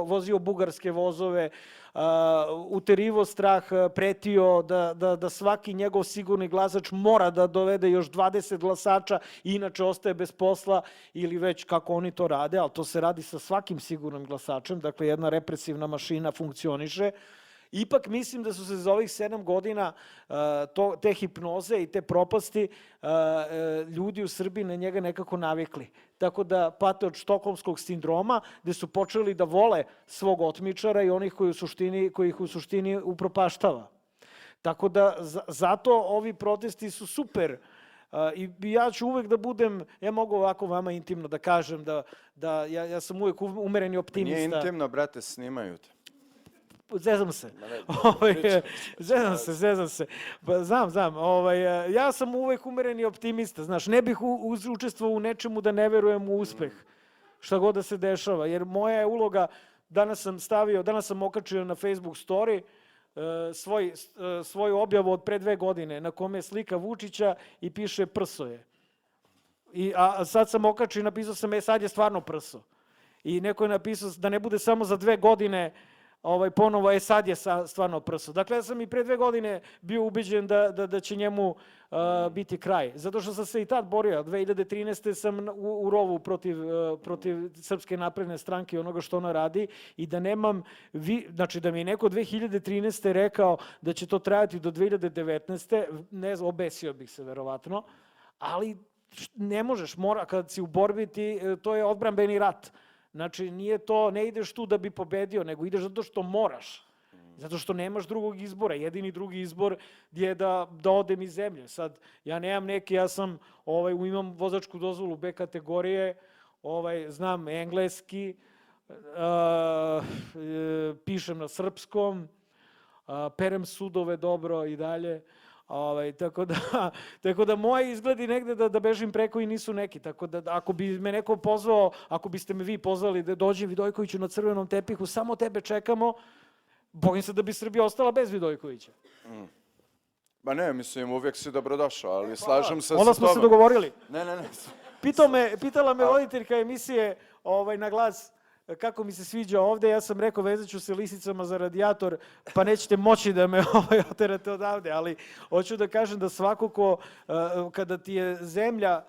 vozio bugarske vozove, uterivo strah, pretio da svaki njegov sigurni glasač mora da dovede još 20 glasača, inače ostaje bez posla ili već kako oni to rade, ali to se radi sa svakim sigurnim glasačem, dakle jedna represivna mašina funkcioniše. Ipak mislim da su se za ovih 7 godina te hipnoze i te propasti ljudi u Srbiji na njega nekako navikli. Tako da pate od štokholmskog sindroma gde su počeli da vole svog otmičara i onih koji ih u suštini upropaštava. Tako da zato ovi protesti su super. I ja ću uvek da budem, ja mogu ovako vama intimno da kažem da ja sam uvek umereni optimista. Nije intimno, brate, snimaju te. Zezam se. Zezam se. Znam. Ja sam uvek umereni optimista. Znaš, ne bih učestvovao u nečemu da ne verujem u uspeh. Šta god da se dešava. Jer moja je uloga, danas sam okačio na Facebook story svoju objavu od pre 2 godine na kome je slika Vučića i piše prso je. A sad sam okačio i napisao sam sad je stvarno prso. I neko je napisao da ne bude samo za 2 godine ponovo, sad je stvarno prso. Dakle, ja sam i pre 2 godine bio ubeđen da će njemu biti kraj. Zato što sam se i tad borio. 2013. sam u rovu protiv Srpske napredne stranke i onoga što ona radi i da nemam, znači da mi je neko 2013. rekao da će to trajati do 2019. Ne znam, obesio bih se verovatno, ali ne možeš, kad si u borbi to je odbrambeni rat. Znači, ne ideš tu da bi pobedio, nego ideš zato što moraš. Zato što nemaš drugog izbora. Jedini drugi izbor je da odem iz zemlje. Sad, ja nemam ja sam, imam vozačku dozvolu B kategorije, znam engleski, pišem na srpskom, perem sudove dobro i dalje. Tako da moji izgledi negde da bežim preko i nisu neki. Tako da ako bi me neko pozvao, ako biste me vi pozvali da dođem Vidojkoviću na crvenom tepihu, samo tebe čekamo, bojim se da bi Srbija ostala bez Vidojkovića. Ba ne, mislim, uvijek si dobrodošao, ali slažem se sa tobom. Onda smo se dogovorili. Ne. Pitala me voditeljka emisije na glas kako mi se sviđa ovde, ja sam rekao vezat ću se lisicama za radijator, pa nećete moći da me oterate odavde, ali hoću da kažem da svako ko, kada ti je zemlja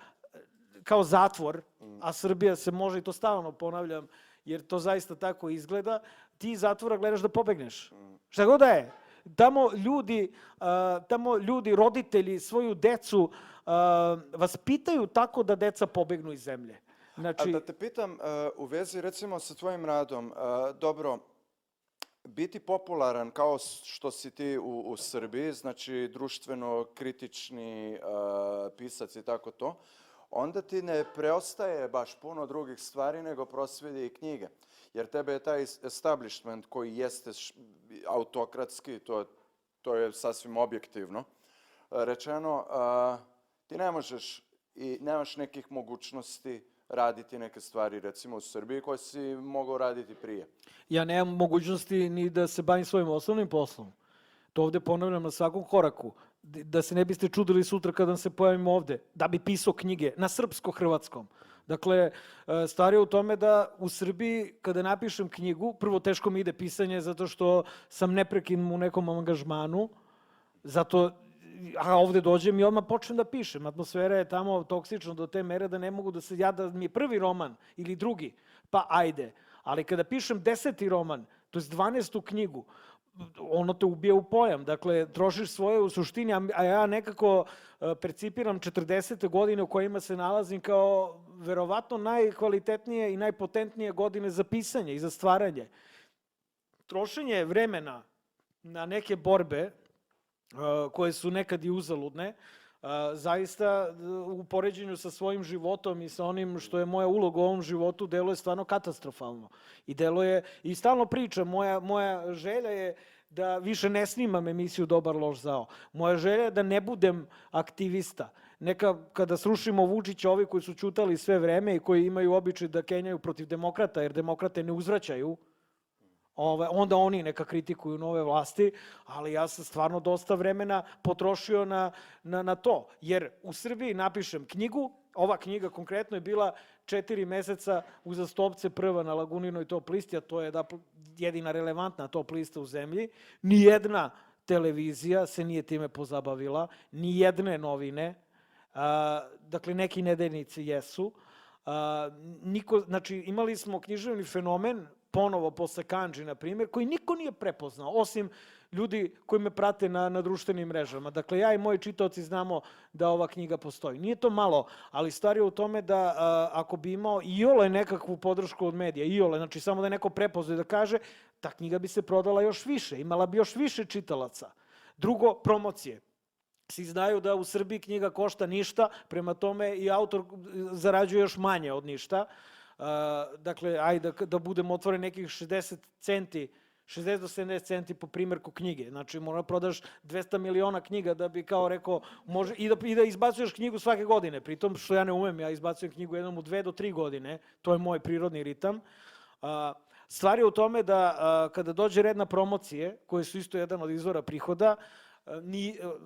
kao zatvor, a Srbija se može, i to stalno ponavljam, jer to zaista tako izgleda, ti iz zatvora gledaš da pobegneš. Šta god da je. Tamo ljudi, roditelji, svoju decu vaspitaju tako da deca pobegnu iz zemlje. A da te pitam, u vezi recimo sa tvojim radom, dobro, biti popularan kao što si ti u Srbiji, znači društveno kritični pisac i tako to, onda ti ne preostaje baš puno drugih stvari nego prosvjede i knjige. Jer tebe je taj establishment koji jeste autokratski, to je sasvim objektivno rečeno, ti ne možeš i nemaš nekih mogućnosti raditi neke stvari, recimo u Srbiji, koje si mogao raditi prije. Ja nemam mogućnosti ni da se bavim svojim osnovnim poslom. To ovde ponavljam na svakom koraku. Da se ne biste čudili sutra kada se pojavim ovde, da bi pisao knjige na srpsko-hrvatskom. Dakle, stvar je u tome da u Srbiji, kada napišem knjigu, prvo teško mi ide pisanje zato što sam neprekidno u nekom angažmanu, a ovde dođem i odmah počnem da pišem. Atmosfera je tamo toksična do te mere da ne mogu da mi je prvi roman ili drugi, pa ajde. Ali kada pišem 10. roman, to je 12. knjigu, ono te ubije u pojam. Dakle, trošiš svoje u suštini, a ja nekako percipiram 40. godine u kojima se nalazim kao verovatno najkvalitetnije i najpotentnije godine za pisanje i za stvaranje. Trošenje vremena na neke borbe koje su nekad i uzaludne, zaista u poređenju sa svojim životom i sa onim što je moja uloga u ovom životu deluje stvarno katastrofalno. I stalno pričam, moja želja je da više ne snimam emisiju Dobar, loš, zao. Moja želja je da ne budem aktivista. Neka kada srušimo Vučića, ovi koji su ćutali sve vreme i koji imaju običaj da kenjaju protiv demokrata, jer demokrate ne uzvraćaju, onda oni neka kritikuju nove vlasti, ali ja sam stvarno dosta vremena potrošio na to. Jer u Srbiji napišem knjigu, ova knjiga konkretno je bila 4 meseca uzastopce prva na Laguninoj top listi, a to je jedina relevantna top lista u zemlji. Nijedna televizija se nije time pozabavila, nijedne novine, dakle neki nedeljnici jesu. Znači imali smo književni fenomen, ponovo posle Kandži, na primjer, koji niko nije prepoznao, osim ljudi koji me prate na društvenim mrežama. Dakle, ja i moji čitaoci znamo da ova knjiga postoji. Nije to malo, ali stvar je u tome da ako bi imao iole nekakvu podršku od medija, znači samo da je neko prepoznao i da kaže, ta knjiga bi se prodala još više, imala bi još više čitalaca. Drugo, promocije. Svi znaju da u Srbiji knjiga košta ništa, prema tome i autor zarađuje još manje od ništa. Dakle, ajde da budemo otvoreni nekih 60 do 70 centi po primjerku knjige. Znači, mora prodaš 200 miliona knjiga da bi kao rekao, i da izbacuješ knjigu svake godine. Pritom, što ja ne umem, ja izbacujem knjigu jednom u 2 do 3 godine. To je moj prirodni ritam. Stvar je u tome da kada dođe red na promocije, koje su isto jedan od izvora prihoda,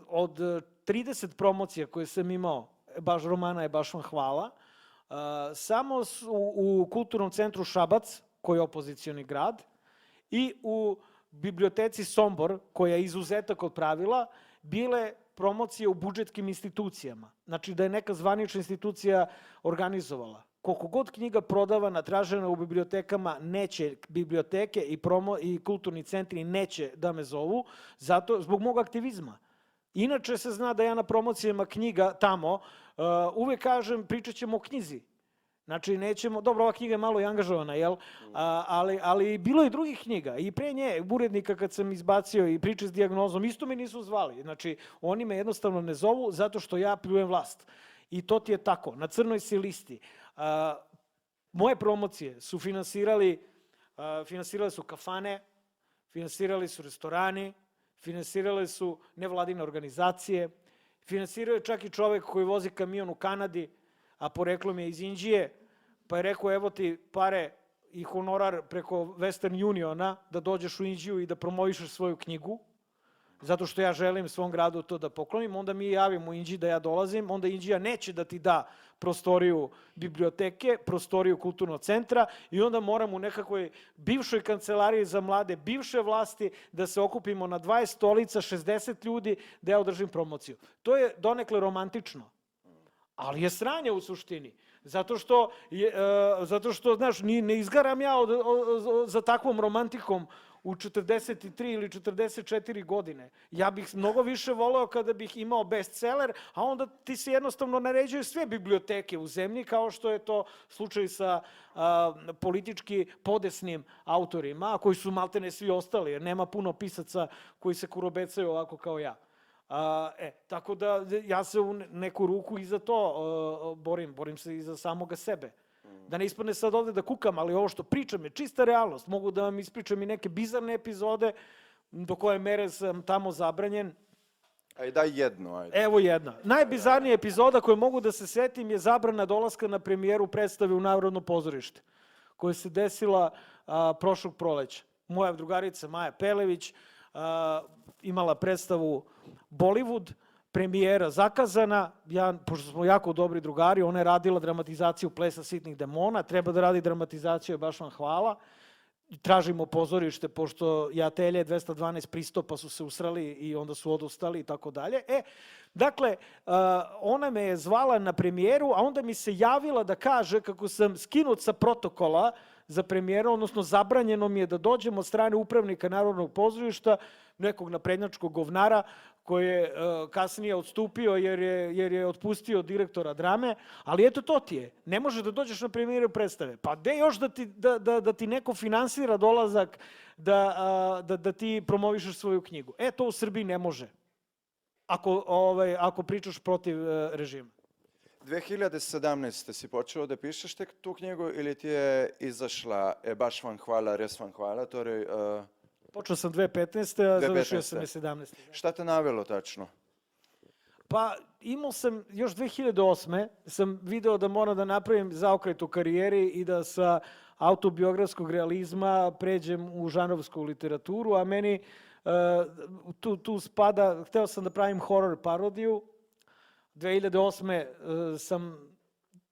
od 30 promocija koje sam imao, baš romana je baš vam hvala, samo u Kulturnom centru Šabac, koji je opozicioni grad, i u biblioteci Sombor, koja je izuzetak od pravila, bile promocije u budžetskim institucijama. Znači da je neka zvanična institucija organizovala. Koliko god knjiga prodavana, tražena u bibliotekama, neće biblioteke i kulturni centri neće da me zovu, zato zbog mog aktivizma. Inače se zna da ja na promocijama knjiga tamo uvek kažem pričat ćemo o knjizi. Znači nećemo, dobro, ova knjiga je malo i angažovana, jel? Ali bilo je i drugih knjiga. I pre nje, urednika kad sam izbacio i priče s dijagnozom, isto me nisu zvali. Znači oni me jednostavno ne zovu zato što ja pljujem vlast. I to ti je tako, na crnoj si listi. Moje promocije su finansirali su kafane, finansirali su restorani, finansirale su nevladine organizacije, finansirao je čak i čovek koji vozi kamion u Kanadi, a poreklom je iz Indije, pa je rekao evo ti pare i honorar preko Western Uniona da dođeš u Indiju i da promovišeš svoju knjigu, zato što ja želim svom gradu to da poklonim, onda mi javim u Indiji da ja dolazim, onda Indija neće da ti da prostoriju biblioteke, prostoriju kulturnog centra i onda moram u nekakvoj bivšoj kancelariji za mlade, bivše vlasti da se okupimo na 20 stolica, 60 ljudi da ja održim promociju. To je donekle romantično, ali je sranje u suštini. Zato što, znaš, ne izgaram ja za takvom romantikom u 43 ili 44 godine. Ja bih mnogo više voleo kada bih imao bestseller, a onda ti se jednostavno naređuju sve biblioteke u zemlji, kao što je to slučaj sa politički podesnim autorima, koji su maltene svi ostali, jer nema puno pisaca koji se kurobecaju ovako kao ja. Tako da ja se u neku ruku i za to borim se i za samoga sebe. Da ne ispadne sad ovde da kukam, ali ovo što pričam je čista realnost. Mogu da vam ispričam i neke bizarne epizode do koje mere sam tamo zabranjen. Aj, daj jednu, ajde. Evo jedna. Najbizarnija epizoda koju mogu da se setim je zabrana dolaska na premijeru predstave u Narodno pozorište, koja se desila prošlog proleća. Moja drugarica Maja Pelević imala predstavu Bollywood, premijera zakazana, pošto smo jako dobri drugari, ona je radila dramatizaciju Plesa sitnih demona, treba da radi dramatizaciju, baš vam hvala. Tražimo pozorište, pošto Jatelje 212 pristopa su se usrali i onda su odustali i tako dalje. Dakle, ona me je zvala na premijeru, a onda mi se javila da kaže kako sam skinut sa protokola za premijeru, odnosno zabranjeno mi je da dođem od strane upravnika Narodnog pozorišta, nekog naprednjačkog govnara, koji je kasnije odstupio jer je otpustio direktora drame, ali eto to ti je. Ne može da dođeš na premijeru predstave. Pa gde još da ti neko finansira dolazak da ti promovišeš svoju knjigu? To u Srbiji ne može. Ako pričaš protiv režima. 2017. si počeo da pišeš tek tu knjigu ili ti je izašla baš vam hvala, res vam hvala, torej... Počeo sam 2015. a završio sam je 17. Šta te navelo tačno? Pa imao sam, još 2008. sam video da moram da napravim zaokret u karijeri i da sa autobiografskog realizma pređem u žanrovsku literaturu, a meni tu spada, hteo sam da pravim horror parodiju. 2008. sam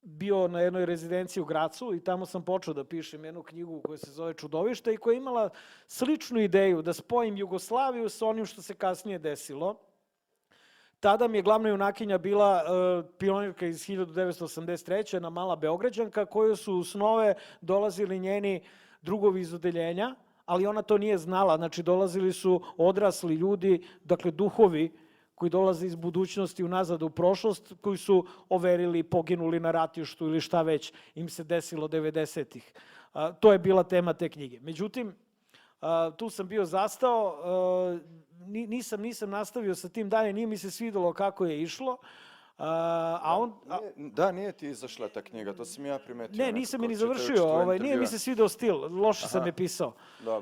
bio na jednoj rezidenciji u Gracu i tamo sam počeo da pišem jednu knjigu koja se zove Čudovište i koja je imala sličnu ideju da spojim Jugoslaviju sa onim što se kasnije desilo. Tada mi je glavna junakinja bila pionirka iz 1983. na Mala Beograđanka, koju su u snove dolazili njeni drugovi iz odeljenja, ali ona to nije znala. Znači, dolazili su odrasli ljudi, dakle duhovi, koji dolaze iz budućnosti unazad u prošlost, koji su overili, poginuli na ratištu ili šta već im se desilo 90-ih. To je bila tema te knjige. Međutim, tu sam bio zastao, nisam nastavio sa tim dalje, nije mi se svidelo kako je išlo. Da, nije ti izašla ta knjiga, to sam ja primetio. Ne, nisam je ni završio, nije mi se svideo stil, loše sam je pisao.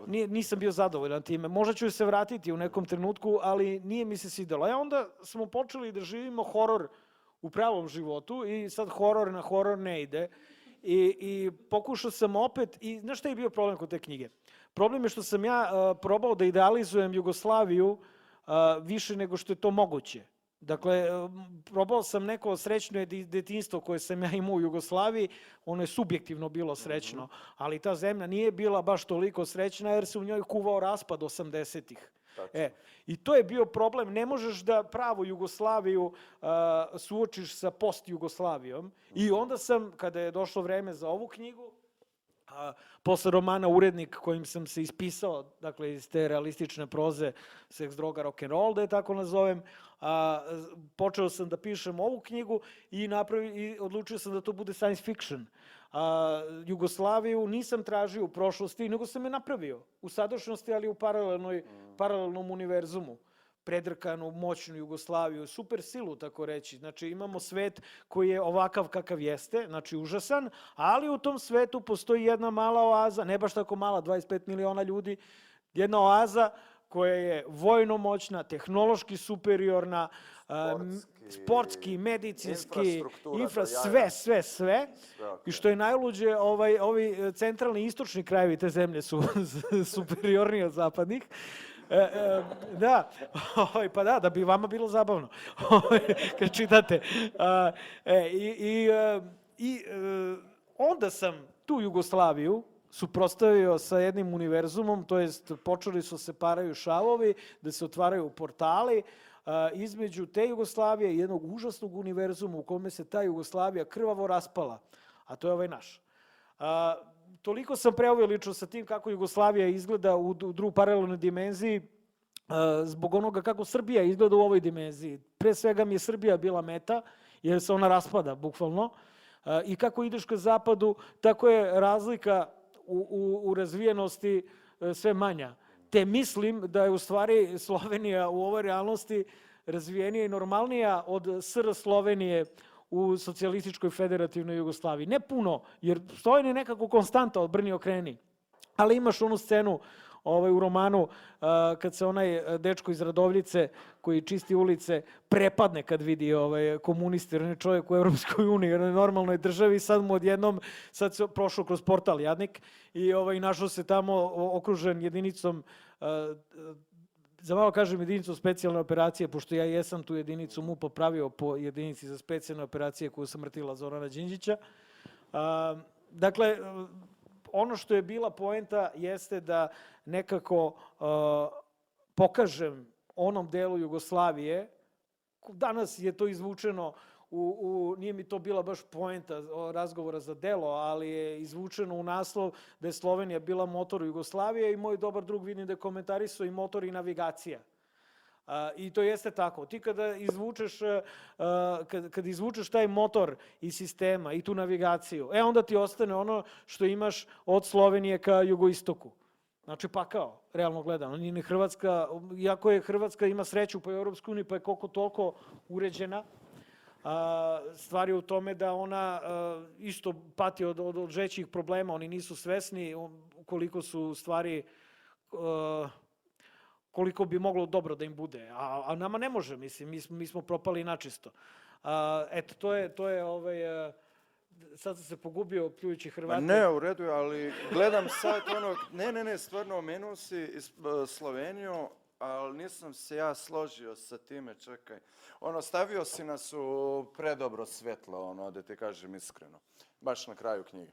Nisam bio zadovoljan time. Možda ću se vratiti u nekom trenutku, ali nije mi se svidelo. Onda smo počeli da živimo horor u pravom životu i sad horor na horor ne ide. I pokušao sam opet, i znaš šta je bio problem kod te knjige? Problem je što sam ja probao da idealizujem Jugoslaviju više nego što je to moguće. Dakle, probao sam neko srećno detinjstvo koje sam ja imao u Jugoslaviji, ono je subjektivno bilo srećno, ali ta zemlja nije bila baš toliko srećna jer se u njoj kuvao raspad 80-ih. I to je bio problem. Ne možeš da pravu Jugoslaviju suočiš sa post-Jugoslavijom. I onda sam, kada je došlo vreme za ovu knjigu, posle romana Urednik kojim sam se ispisao, dakle iz te realistične proze Seks, droga, rock'n'roll, da je tako nazovem, počeo sam da pišem ovu knjigu i odlučio sam da to bude science fiction. Jugoslaviju nisam tražio u prošlosti, nego sam je napravio u sadašnjosti, ali u paralelnom univerzumu. Predrkanu, moćnu Jugoslaviju, super silu, tako reći. Znači, imamo svet koji je ovakav kakav jeste, znači užasan, ali u tom svetu postoji jedna mala oaza, ne baš tako mala, 25 miliona ljudi, jedna oaza koja je vojno moćna, tehnološki superiorna, sportski, medicinski, sve. I što je najluđe, ovi centralni i istočni krajevi te zemlje su superiorniji od zapadnih. Da bi vama bilo zabavno kad čitate. Onda sam tu Jugoslaviju suprotstavio sa jednim univerzumom, to jest počeli su se paraju šavovi, da se otvaraju portali između te Jugoslavije i jednog užasnog univerzuma u kome se ta Jugoslavija krvavo raspala, a to je ovaj naš. Toliko sam preovio lično sa tim kako Jugoslavija izgleda u drugoj paralelnoj dimenziji, zbog onoga kako Srbija izgleda u ovoj dimenziji. Pre svega mi je Srbija bila meta, jer se ona raspada, bukvalno. I kako ideš ka zapadu, tako je razlika u razvijenosti sve manja. Te mislim da je u stvari Slovenija u ovoj realnosti razvijenija i normalnija od SR Slovenije u socijalističkoj federativnoj Jugoslaviji. Ne puno, jer Slovenija je nekako konstanta od brni okreni. Ali imaš onu scenu u romanu kad se onaj dečko iz Radovljice koji čisti ulice prepadne kad vidi komuniste, jer on je čovjek u Evropskoj uniji, jer je normalnoj državi, sad mu odjednom, sad se prošao kroz portal jadnik i našao se tamo okružen jedinicom, za malo kažem jedinicu specijalne operacije, pošto ja jesam tu jedinicu MUP-a pravio po jedinici za specijalne operacije koju sam mrtila Zorana Đinđića. Dakle, ono što je bila poenta jeste da nekako pokažem onom delu Jugoslavije, danas je to izvučeno, nije mi to bila baš poenta razgovora za delo, ali je izvučeno u naslov da je Slovenija bila motor Jugoslavije i moj dobar drug vidim da je komentarisao i motor i navigacija. I to jeste tako. Ti kada izvučeš taj motor iz sistema i tu navigaciju, onda ti ostane ono što imaš od Slovenije ka jugoistoku. Znači pakao, realno gledano. Nije ni Hrvatska, iako je Hrvatska ima sreću po Europskoj uniji, pa je koliko toliko uređena, stvar je u tome da ona isto pati od žećih problema, oni nisu svesni koliko su stvari, koliko bi moglo dobro da im bude, a nama ne može, mislim, mi smo propali načisto. Eto, to je, sad sam se pogubio pljujući Hrvate. Ne, u redu, ali gledam sad ne, stvarno, omenuo si Sloveniju, ali nisam se ja složio sa time, čekaj. Stavio si nas u predobro svetlo, da ti kažem iskreno, baš na kraju knjige.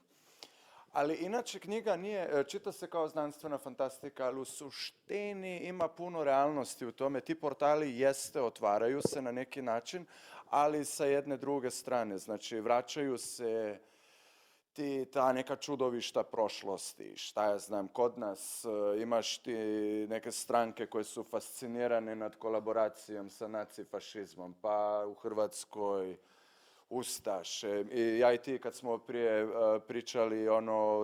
Ali inače knjiga nije, čita se kao znanstvena fantastika, ali u suštini ima puno realnosti u tome. Ti portali otvaraju se na neki način, ali sa jedne druge strane. Znači, vraćaju se ta neka čudovišta prošlosti. Šta ja znam, kod nas imaš ti neke stranke koje su fascinirane nad kolaboracijom sa nacifašizmom, pa u Hrvatskoj ustaše. I ja i ti kad smo prije pričali,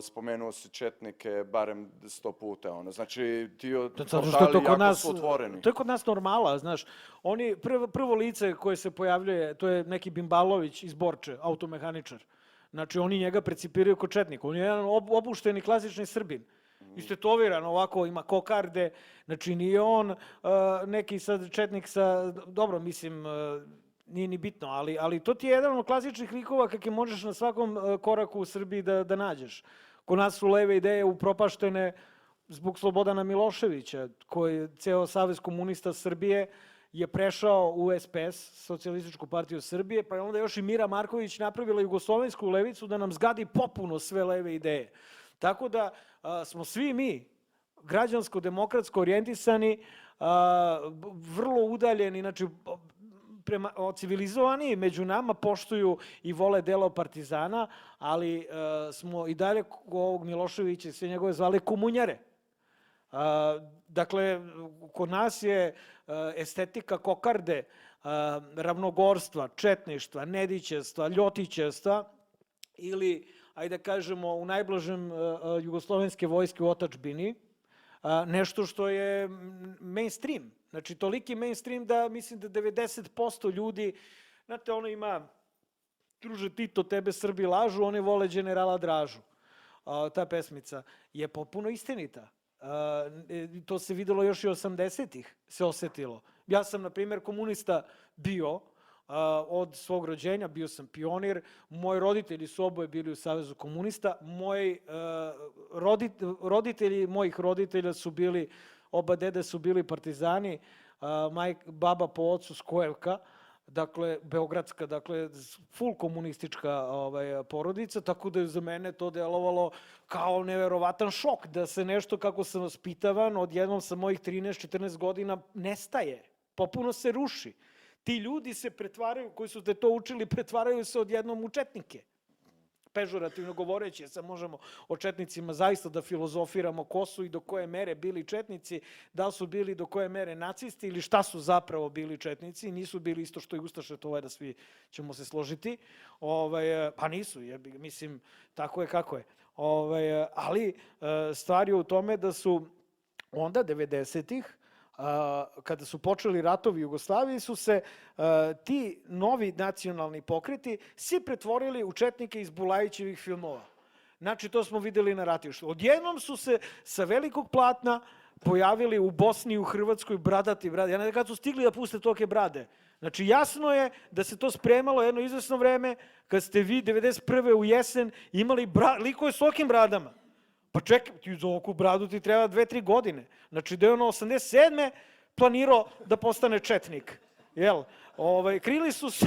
spomenuo si četnike barem 100 puta. Znači, ti portali jako su otvoreni. To je kod nas normala, znaš. Oni, prvo lice koje se pojavljuje, to je neki Bimbalović iz Borče, automehaničar. Znači, oni njega precipiraju kao četnik. On je jedan opušteni klasični Srbin. Istetoviran, ovako, ima kokarde. Znači, nije on neki sad četnik sa, dobro, mislim, nije ni bitno, ali to ti je jedan od klasičnih likova kakve možeš na svakom koraku u Srbiji da nađeš. Kod nas su leve ideje upropaštene zbog Slobodana Miloševića, koji je ceo Savez komunista Srbije je prešao u SPS, Socijalističku partiju Srbije, pa je onda još i Mira Marković napravila jugoslovensku levicu da nam zgadi popuno sve leve ideje. Tako da smo svi mi građansko-demokratsko orijentisani, vrlo udaljeni, znači civilizovani među nama poštuju i vole delo partizana, ali smo i dalje ovog Miloševića i sve njegove zvali komunjare. Dakle, kod nas je estetika kokarde, ravnogorstva, četništva, nedićevstva, ljotićevstva ili, ajde kažemo, u najblažem jugoslovenske vojske u otadžbini, nešto što je mainstream. Znači, toliki mainstream da mislim da 90% ljudi, znate, ono ima, druže Tito, tebe Srbi lažu, oni vole generala Dražu. Ta pesmica je potpuno istinita. To se videlo još i 80-ih, se osetilo. Ja sam, na primjer, komunista bio od svog rođenja, bio sam pionir, moji roditelji su oboje bili u Savezu komunista, roditelji mojih roditelja su bili, oba dede su bili partizani, baba po ocu Skojevka, dakle, beogradska, dakle, full komunistička porodica, tako da je za mene to delovalo kao neverovatan šok, da se nešto, kako sam vaspitavan, odjednom sa mojih 13-14 godina nestaje, popuno se ruši. Ti ljudi se pretvaraju, koji su te to učili, pretvaraju se odjednom u četnike. Pežorativno govoreći, sad možemo o četnicima zaista da filozofiramo ko su i do koje mere bili četnici, da li su bili do koje mere nacisti ili šta su zapravo bili četnici, nisu bili isto što i ustaše, to je da svi ćemo se složiti, pa nisu, mislim, tako je kako je. Ali stvar je u tome da su onda 90-ih, kada su počeli ratovi u Jugoslaviji, su se ti novi nacionalni pokreti svi pretvorili u četnike iz Bulajićevih filmova. Znači, to smo videli na ratištu. Odjednom su se sa velikog platna pojavili u Bosni i u Hrvatskoj bradati brade. Ja ne znam kad su stigli da puste tolike brade. Znači, jasno je da se to spremalo jedno izvesno vreme, kad ste vi 91. u jesen imali likove s tolikim bradama. Pa čekaj, ti za ovu bradu ti treba 2-3 godine. Znači, da je ono 87. planirao da postane četnik. Jel? Krili su se...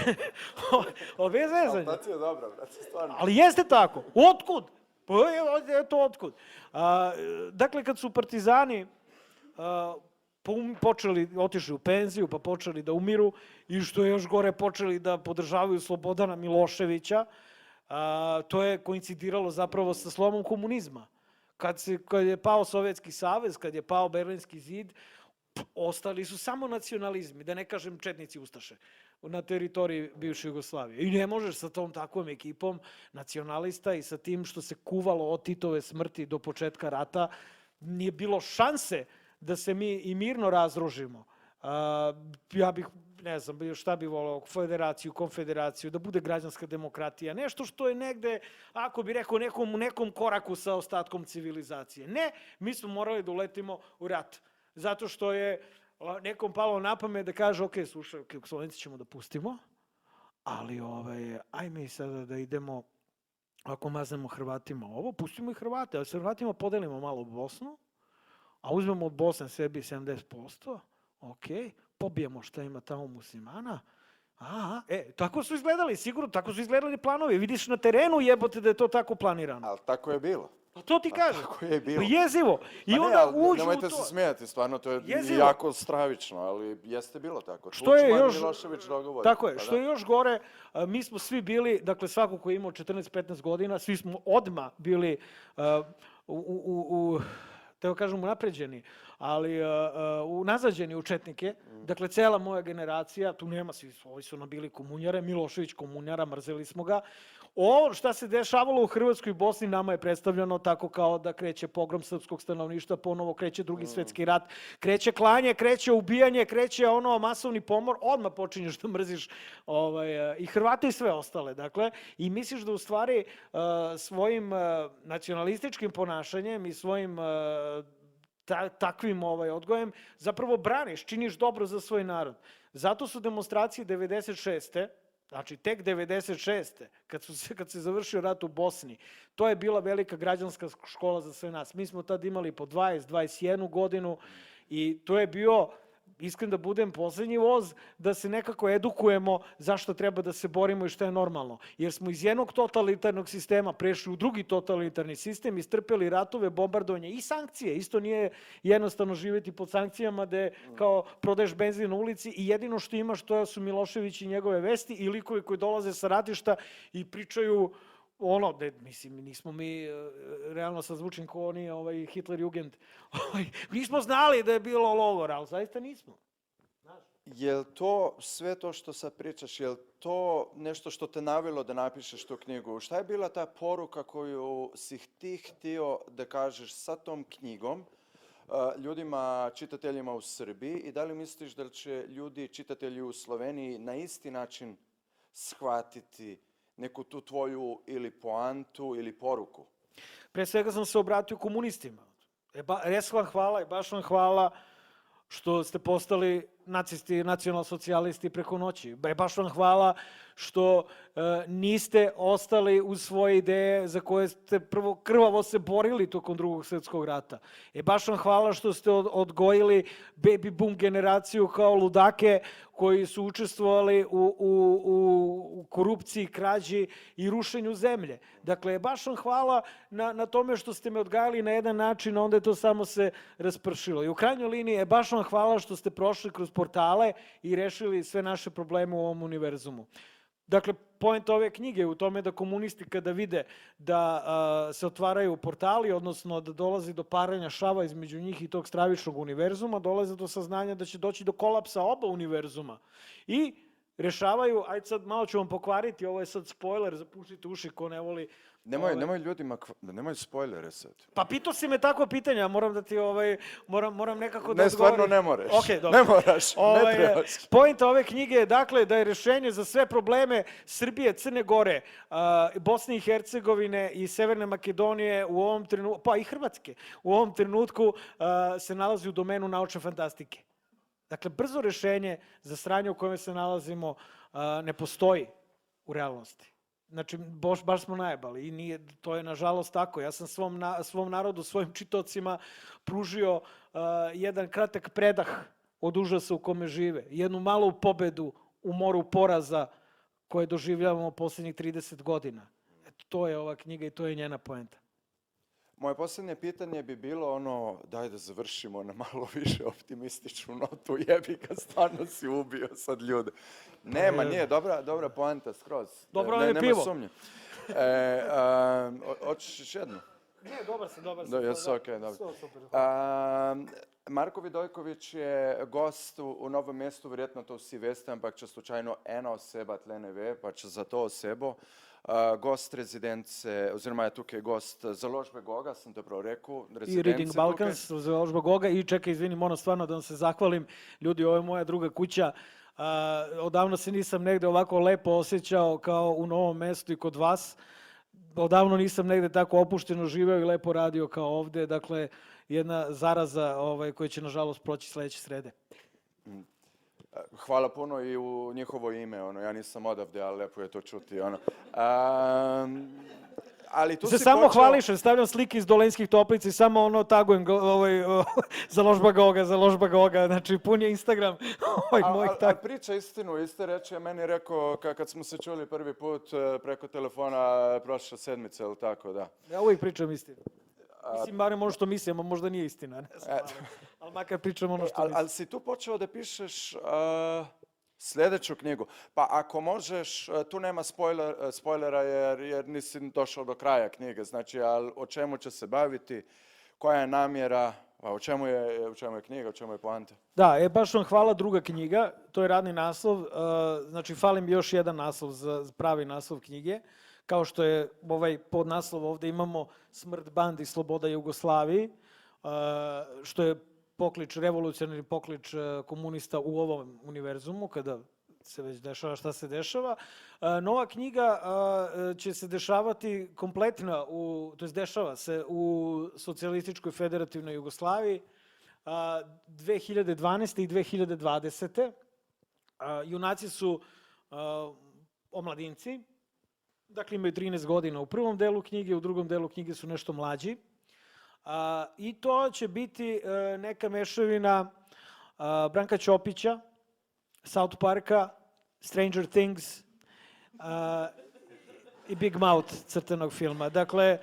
bez vezanja. Altacija je dobra, brate, stvarno. Ali jeste tako. Otkud? Pa je to otkud. Dakle, kad su partizani otišli u penziju, pa počeli da umiru i što je još gore, počeli da podržavaju Slobodana Miloševića, to je koincidiralo zapravo sa slomom komunizma. Kad je pao Sovjetski savez, kad je pao Berlinski zid, ostali su samo nacionalizmi, da ne kažem četnici ustaše, na teritoriji bivše Jugoslavije. I ne možeš sa tom takvom ekipom nacionalista i sa tim što se kuvalo od Titove smrti do početka rata, nije bilo šanse da se mi i mirno razružimo. Ja bih, ne znam, šta bi volao, federaciju, konfederaciju, da bude građanska demokratija, nešto što je negde, ako bi rekao, nekom koraku sa ostatkom civilizacije. Ne, mi smo morali da uletimo u rat. Zato što je nekom palo na pamet da kaže, ok, slušaj, Slovenci ćemo da pustimo, ali ajme i sada da idemo, ako maznemo Hrvatima ovo, pustimo i Hrvate, ali se Hrvatima podelimo malo u Bosnu, a uzmemo od Bosne sebi 70%, ok, pobijemo šta ima tamo muslimana, tako su izgledali, sigurno, tako su izgledali planovi. Vidiš na terenu, jebote, da je to tako planirano. Ali tako je bilo. Pa to ti kažem. Tako je bilo. Jezivo. I onda uđu u to. Nemojte se smijati, stvarno, to je jako stravično, ali jeste bilo tako. Što je još... Milošević dogovori. Tako je, što je još gore, mi smo svi bili, dakle, svako ko je imao 14-15 godina, svi smo odmah bili teo kažem unapređeni, ali unazađeni u četnike. Dakle, cela moja generacija, tu nema svi, ovi su nam bili komunjare, Milošević komunjara, mrzeli smo ga. Ovo šta se dešavalo u Hrvatskoj i Bosni nama je predstavljeno tako kao da kreće pogrom srpskog stanovništva, ponovo kreće Drugi svetski rat, kreće klanje, kreće ubijanje, kreće masovni pomor, odmah počinješ da mrziš i Hrvate i sve ostale. Dakle, i misliš da u stvari svojim nacionalističkim ponašanjem i svojim takvim odgojem zapravo braniš, činiš dobro za svoj narod. Zato su demonstracije 96. Znači, tek 96. kad se završio rat u Bosni, to je bila velika građanska škola za sve nas. Mi smo tad imali po 20, 21 godinu i to je bio iskren da budem, poslednji voz da se nekako edukujemo zašto treba da se borimo i šta je normalno. Jer smo iz jednog totalitarnog sistema prešli u drugi totalitarni sistem, istrpeli ratove, bombardovanje i sankcije. Isto nije jednostavno živjeti pod sankcijama gde kao prodaješ benzin na ulici i jedino što imaš to su Milošević i njegove vesti i likovi koji dolaze sa ratišta i pričaju mislim, nismo mi, realno sad zvučim kao oni Hitler Jugend, nismo znali da je bilo logora, ali zaista nismo. Jel to, sve to što sad pričaš, jel to nešto što te navelo da napišeš tu knjigu? Šta je bila ta poruka koju si ti htio da kažeš sa tom knjigom ljudima, čitateljima u Srbiji i da li misliš da će ljudi, čitatelji u Sloveniji na isti način shvatiti neku tu tvoju ili poantu ili poruku? Pre svega sam se obratio komunistima. Res vam hvala i baš vam hvala što ste postali nacisti i nacionalsocijalisti preko noći. Baš vam hvala što niste ostali uz svoje ideje za koje ste prvo krvavo se borili tokom Drugog svjetskog rata. Baš vam hvala što ste odgojili baby boom generaciju kao ludake koji su učestvovali u korupciji, krađi i rušenju zemlje. Dakle, baš vam hvala na tome što ste me odgajali na jedan način, a onda je to samo se raspršilo. I u krajnjoj liniji, baš vam hvala što ste prošli kroz portale i rešili sve naše probleme u ovom univerzumu. Dakle, point ove knjige je u tome da komunisti kada vide da se otvaraju portali, odnosno da dolazi do paranja šava između njih i tog stravičnog univerzuma, dolaze do saznanja da će doći do kolapsa oba univerzuma. I rešavaju, ajde sad malo ću vam pokvariti, ovo je sad spoiler, zapušite uši ko ne voli. Nemoj ljudima, nemoj spoilere sad. Pa pitao si me takvo pitanje, moram da ti, moram nekako da odgovorim. Ne, stvarno ne moraš. Okay, dobro. Ne moraš, ne trebaš. Point ove knjige je dakle da je rešenje za sve probleme Srbije, Crne Gore, Bosne i Hercegovine i Severne Makedonije u ovom trenutku, pa i Hrvatske, u ovom trenutku se nalazi u domenu naučne fantastike. Dakle, brzo rešenje za sranje u kojem se nalazimo ne postoji u realnosti. Znači, baš smo najebali i to je nažalost tako. Ja sam svom narodu, svojim čitaocima pružio jedan kratak predah od užasa u kome žive. Jednu malu pobedu u moru poraza koje doživljavamo poslednjih 30 godina. Eto, to je ova knjiga i to je njena poenta. Moje posljednje pitanje bi bilo daj da završimo na malo više optimističnu notu, jebi ga, stvarno si ubio sad ljude. Nije, dobra poanta, skroz. Dobro vam je pivo. Nema sumnje. Hoćeš još jednu? Ne, dobar sam. Jesu, okej, dobro. Marko Vidojković je gost v Novem mestu, verjetno to vsi veste, ampak če slučajno ena oseba tle ne ve, pa če za to osebo. Gost rezidence, oziroma je tukaj gost založbe Goga, sem to prav rekel. I Reading Balkans, založba Goga. I čekaj, izvini, moram stvarno da vam se zahvalim. Ljudi, ovo je moja druga kuća. Odavno se nisam negde ovako lepo osjećao kao u Novom mestu i kod vas. Odavno nisam negde tako opušteno živeo i lepo radio kao ovde. Dakle, jedna zaraza koja će nažalost proći sledeće srede. Hvala puno i u njihovo ime, ja nisam odavde, ali lepo je to čuti, Ali tu se si samo počeo... hvališem, stavljam slike iz Dolenskih Toplica i samo tagujem založba Goga, znači pun je Instagram mojih A priča istinu, iste reči je meni rekao kad smo se čuli prvi put preko telefona prošle sedmice, ili tako, da. Ja uvijek pričam istinu. Mislim, barem ono što mislim, a možda nije istina, ne znam, ali makar pričam ono što mislim. Ali si tu počeo da pišeš sljedeću knjigu. Pa ako možeš, tu nema spoilera jer nisi došao do kraja knjige, znači, ali o čemu će se baviti, koja je namjera, o čemu je knjiga, o čemu je poanta? Da, baš vam hvala, druga knjiga, to je radni naslov, znači fali mi još jedan naslov za pravi naslov knjige, kao što je ovaj podnaslov, ovde imamo Smrt bandi, sloboda Jugoslaviji, što je poklič, revolucionarni poklič komunista u ovom univerzumu, kada se već dešava šta se dešava. Nova knjiga će se dešavati kompletna, to jest dešava se u socijalističkoj federativnoj Jugoslaviji 2012. i 2020. Junaci su omladinci, dakle imaju 13 godina u prvom delu knjige, u drugom delu knjige su nešto mlađi. I to će biti neka mešavina Branka Ćopića, South Parka, Stranger Things i Big Mouth crtanog filma. Dakle,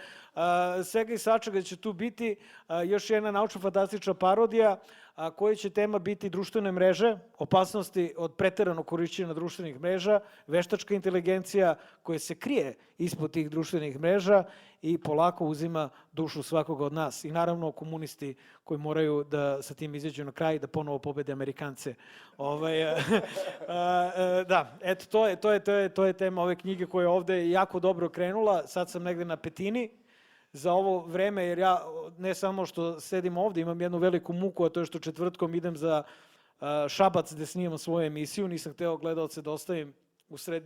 svega i svačega će tu biti još jedna naučno-fantastična parodija koji će tema biti društvene mreže, opasnosti od preteranog korišćenja društvenih mreža, veštačka inteligencija koja se krije ispod tih društvenih mreža i polako uzima dušu svakoga od nas. I naravno komunisti koji moraju da sa tim izađu na kraj i da ponovo pobede Amerikance. Da, eto, to je tema ove knjige koja je ovde jako dobro krenula. Sad sam negde na petini za ovo vreme, jer ja ne samo što sedim ovde, imam jednu veliku muku, a to je što četvrtkom idem za Šabac gde snimam svoju emisiju. Nisam hteo gledalce da ostavim u sred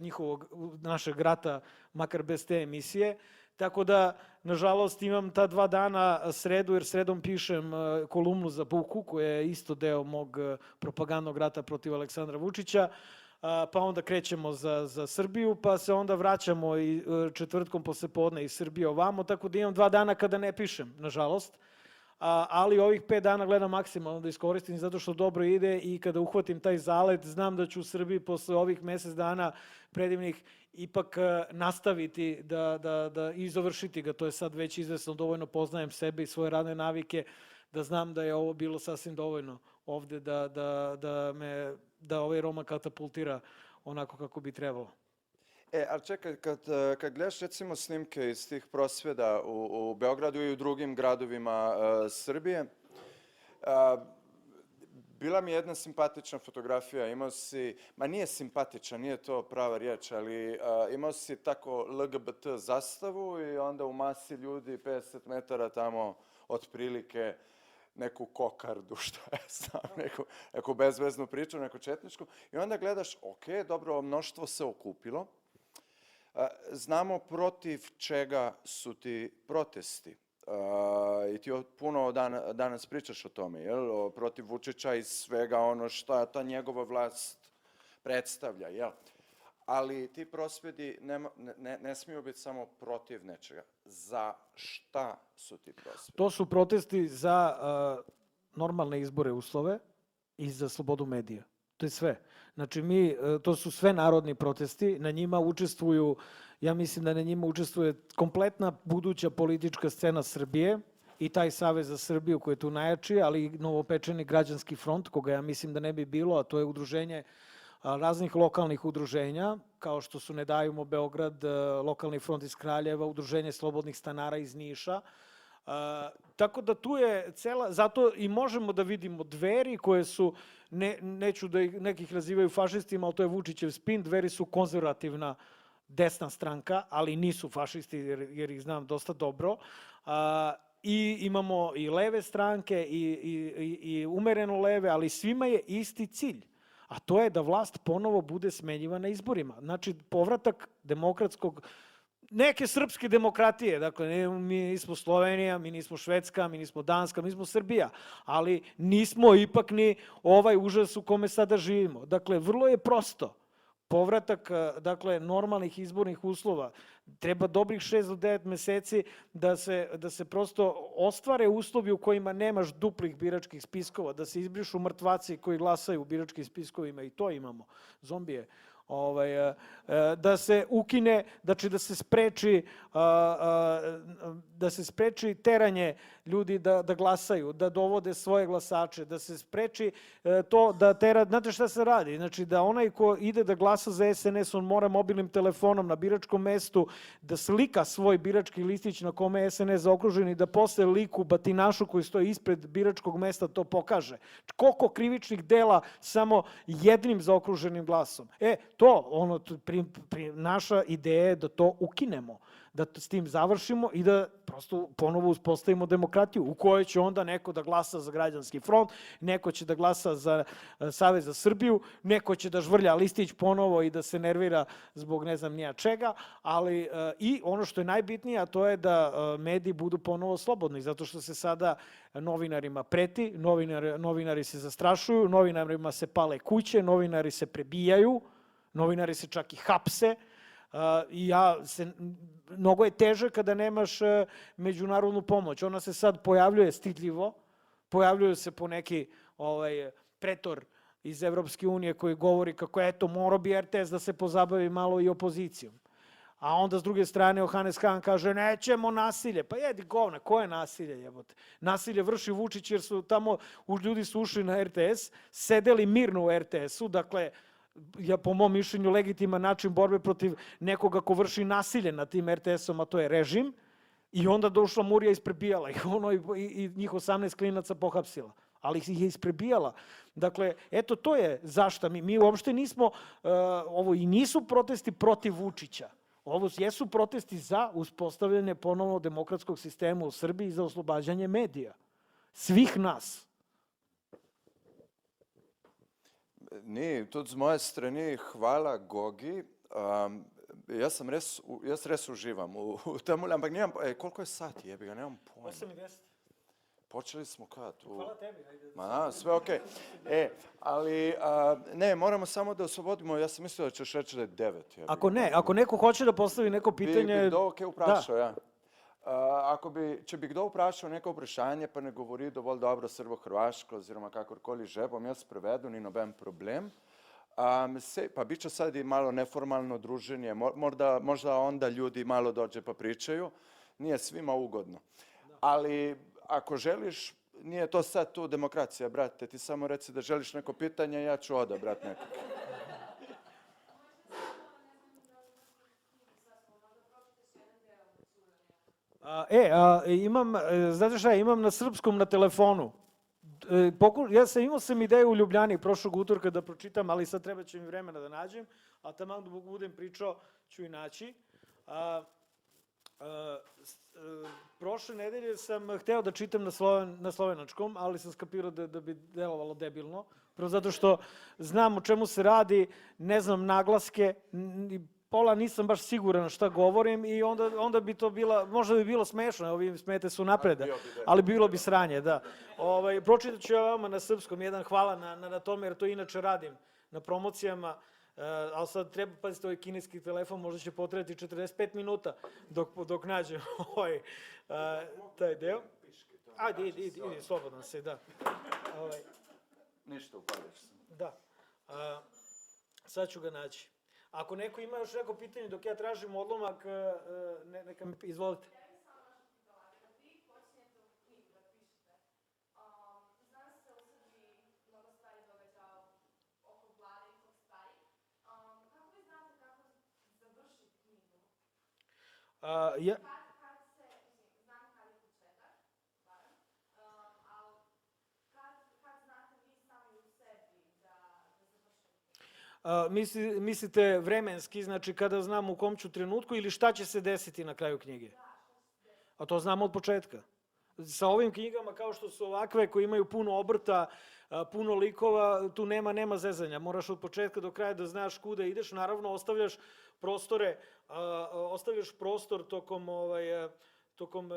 našeg rata, makar bez te emisije. Tako da, nažalost, imam ta 2 dana sredu, jer sredom pišem kolumnu za Buku, koja je isto deo mog propagandnog rata protiv Aleksandra Vučića, pa onda krećemo za Srbiju, pa se onda vraćamo i četvrtkom posle podne iz Srbije ovamo, tako da imam 2 dana kada ne pišem, nažalost. Ali ovih 5 dana gledam maksimalno da iskoristim zato što dobro ide i kada uhvatim taj zalet, znam da ću u Srbiji posle ovih mesec dana predivnih ipak nastaviti i završiti ga. To je sad već izvesno, dovoljno poznajem sebe i svoje radne navike, da znam da je ovo bilo sasvim dovoljno ovde da ovaj roman katapultira onako kako bi trebalo. Ali čekaj, kad gledaš recimo snimke iz tih prosvjeda u Beogradu i u drugim gradovima Srbije, bila mi je jedna simpatična fotografija, imao si, ma nije simpatična, nije to prava riječ, ali imao si tako LGBT zastavu i onda u masi ljudi 50 metara tamo otprilike neku kokardu, šta ja znam, neku bezveznu priču, neku četničku. I onda gledaš, ok, dobro, mnoštvo se okupilo. Znamo protiv čega su ti protesti. I ti puno danas pričaš o tome, jel? Protiv Vučića i svega ono što ta njegova vlast predstavlja, jel? Ali ti prosvjedi ne smiju biti samo protiv nečega. Za šta su ti prosvjedi? To su protesti za normalne izbore uslove i za slobodu medija. To je sve. Znači, to su sve narodni protesti, na njima učestvuju, ja mislim da na njima učestvuje kompletna buduća politička scena Srbije i taj Savez za Srbiju koji je tu najjači, ali i novopečeni građanski front, koga ja mislim da ne bi bilo, a to je udruženje raznih lokalnih udruženja, kao što su Ne davimo Beograd, lokalni front iz Kraljeva, udruženje slobodnih stanara iz Niša. Tako da tu je zato i možemo da vidimo Dveri koje su, neću da nekih nazivaju fašistima, ali to je Vučićev spin, Dveri su konzervativna desna stranka, ali nisu fašisti jer ih znam dosta dobro. I imamo i leve stranke i umereno leve, ali svima je isti cilj. A to je da vlast ponovo bude smenjiva na izborima. Znači, povratak demokratskog, neke srpske demokratije, dakle, mi nismo Slovenija, mi nismo Švedska, mi nismo Danska, mi smo Srbija, ali nismo ipak ni ovaj užas u kome sada živimo. Dakle, vrlo je prosto. Povratak, dakle, normalnih izbornih uslova. Treba dobrih 6 do 9 meseci da se prosto ostvare uslovi u kojima nemaš duplih biračkih spiskova, da se izbrišu mrtvaci koji glasaju u biračkim spiskovima, i to imamo, zombije. Da se ukine, znači da se spreči teranje ljudi da glasaju, da dovode svoje glasače, da se spreči to da tera, znate šta se radi? Znači da onaj ko ide da glasa za SNS, on mora mobilnim telefonom na biračkom mestu da slika svoj birački listić na kome je SNS zaokružen i da posle liku batinašu koji stoji ispred biračkog mesta to pokaže. Koliko krivičnih dela samo jednim zaokruženim glasom. Naša ideja je da to ukinemo, da s tim završimo i da prosto ponovo uspostavimo demokratiju u kojoj će onda neko da glasa za građanski front, neko će da glasa za Savez za Srbiju, neko će da žvrlja listić ponovo i da se nervira zbog ne znam nija čega, ali i ono što je najbitnije, a to je da mediji budu ponovo slobodni, zato što se sada novinarima preti, novinari se zastrašuju, novinarima se pale kuće, novinari se prebijaju, novinari se čak i hapse. Mnogo je teže kada nemaš međunarodnu pomoć. Ona se sad pojavljuje stidljivo, pojavljuju se po neki pretor iz Evropske unije koji govori kako eto morao bi RTS da se pozabavi malo i opozicijom. A onda s druge strane Johannes Hahn kaže nećemo nasilje. Pa jedi govna, koje nasilje jebote? Nasilje vrši Vučić jer su tamo ljudi su ušli na RTS, sedeli mirno u RTS-u, dakle po mom mišljenju legitiman način borbe protiv nekoga ko vrši nasilje nad tim RTS-om, a to je režim. I onda došla Murija i isprebijala ih, i njih 18 klinaca pohapsila. Ali ih je isprebijala. Dakle, eto to je zašta. Mi uopšte nismo, ovo i nisu protesti protiv Vučića. Ovo jesu protesti za uspostavljanje ponovno demokratskog sistema u Srbiji i za oslobađanje medija. Svih nas. Ni, tudi z moje strani hvala Gogi. Jaz res uživam v tem, ampak nemam, koliko je sati, jebi ga, nemam pojma. 8:10. Počeli smo kad? Hvala tebi. Sve okej. Ali ne, moramo samo da oslobodimo, ja sam mislio da ćeš reći da je 9. Ako neko hoće da postavi neko pitanje... Bi kdo kaj vprašal, ja. Če bi kdo vprašal neko vprašanje, pa ne govori dovolj dobro srbo-hrvaško oziroma kakorkoli že, bom jaz prevedel, ni noben problem. Pa bit će sad i malo neformalno druženje, možda onda ljudi malo dođe pa pričaju. Nije svima ugodno. Ali ako želiš, nije to sad tu demokracija, brate, ti samo reci da želiš neko pitanje, ja ću odabrat neko. Znate šta, imam na srpskom na telefonu. Imao sam ideju u Ljubljani prošlog utorka da pročitam, ali sad treba će mi vremena da nađem, a tamo da budem pričao ću i naći. Prošle nedelje sam hteo da čitam na slovenačkom, ali sam skapirao da bi delovalo debilno. Prvo zato što znam o čemu se radi, ne znam naglaske, pola nisam baš siguran šta govorim i onda bi to bilo, možda bi bilo smešno, ovi smete su napreda, ali bilo bi sranje, da. Pročitat ću ja vama na srpskom, jedan hvala na tome, jer to inače radim na promocijama, ali sad treba, pazite, ovaj kineski telefon možda će potrebati 45 minuta dok nađem taj deo. Ajde, idi, slobodan se, da. Ništa, upališ se. Da. Sad ću ga naći. Ako neko ima još neko pitanje dok ja tražim odlomak, neka mi izvolite. Mislite vremenski, znači kada znam u kom ću trenutku ili šta će se desiti na kraju knjige? A to znamo od početka. Sa ovim knjigama kao što su ovakve koji imaju puno obrta, puno likova, tu nema zezanja. Moraš od početka do kraja da znaš kuda ideš. Naravno, ostavljaš prostor tokom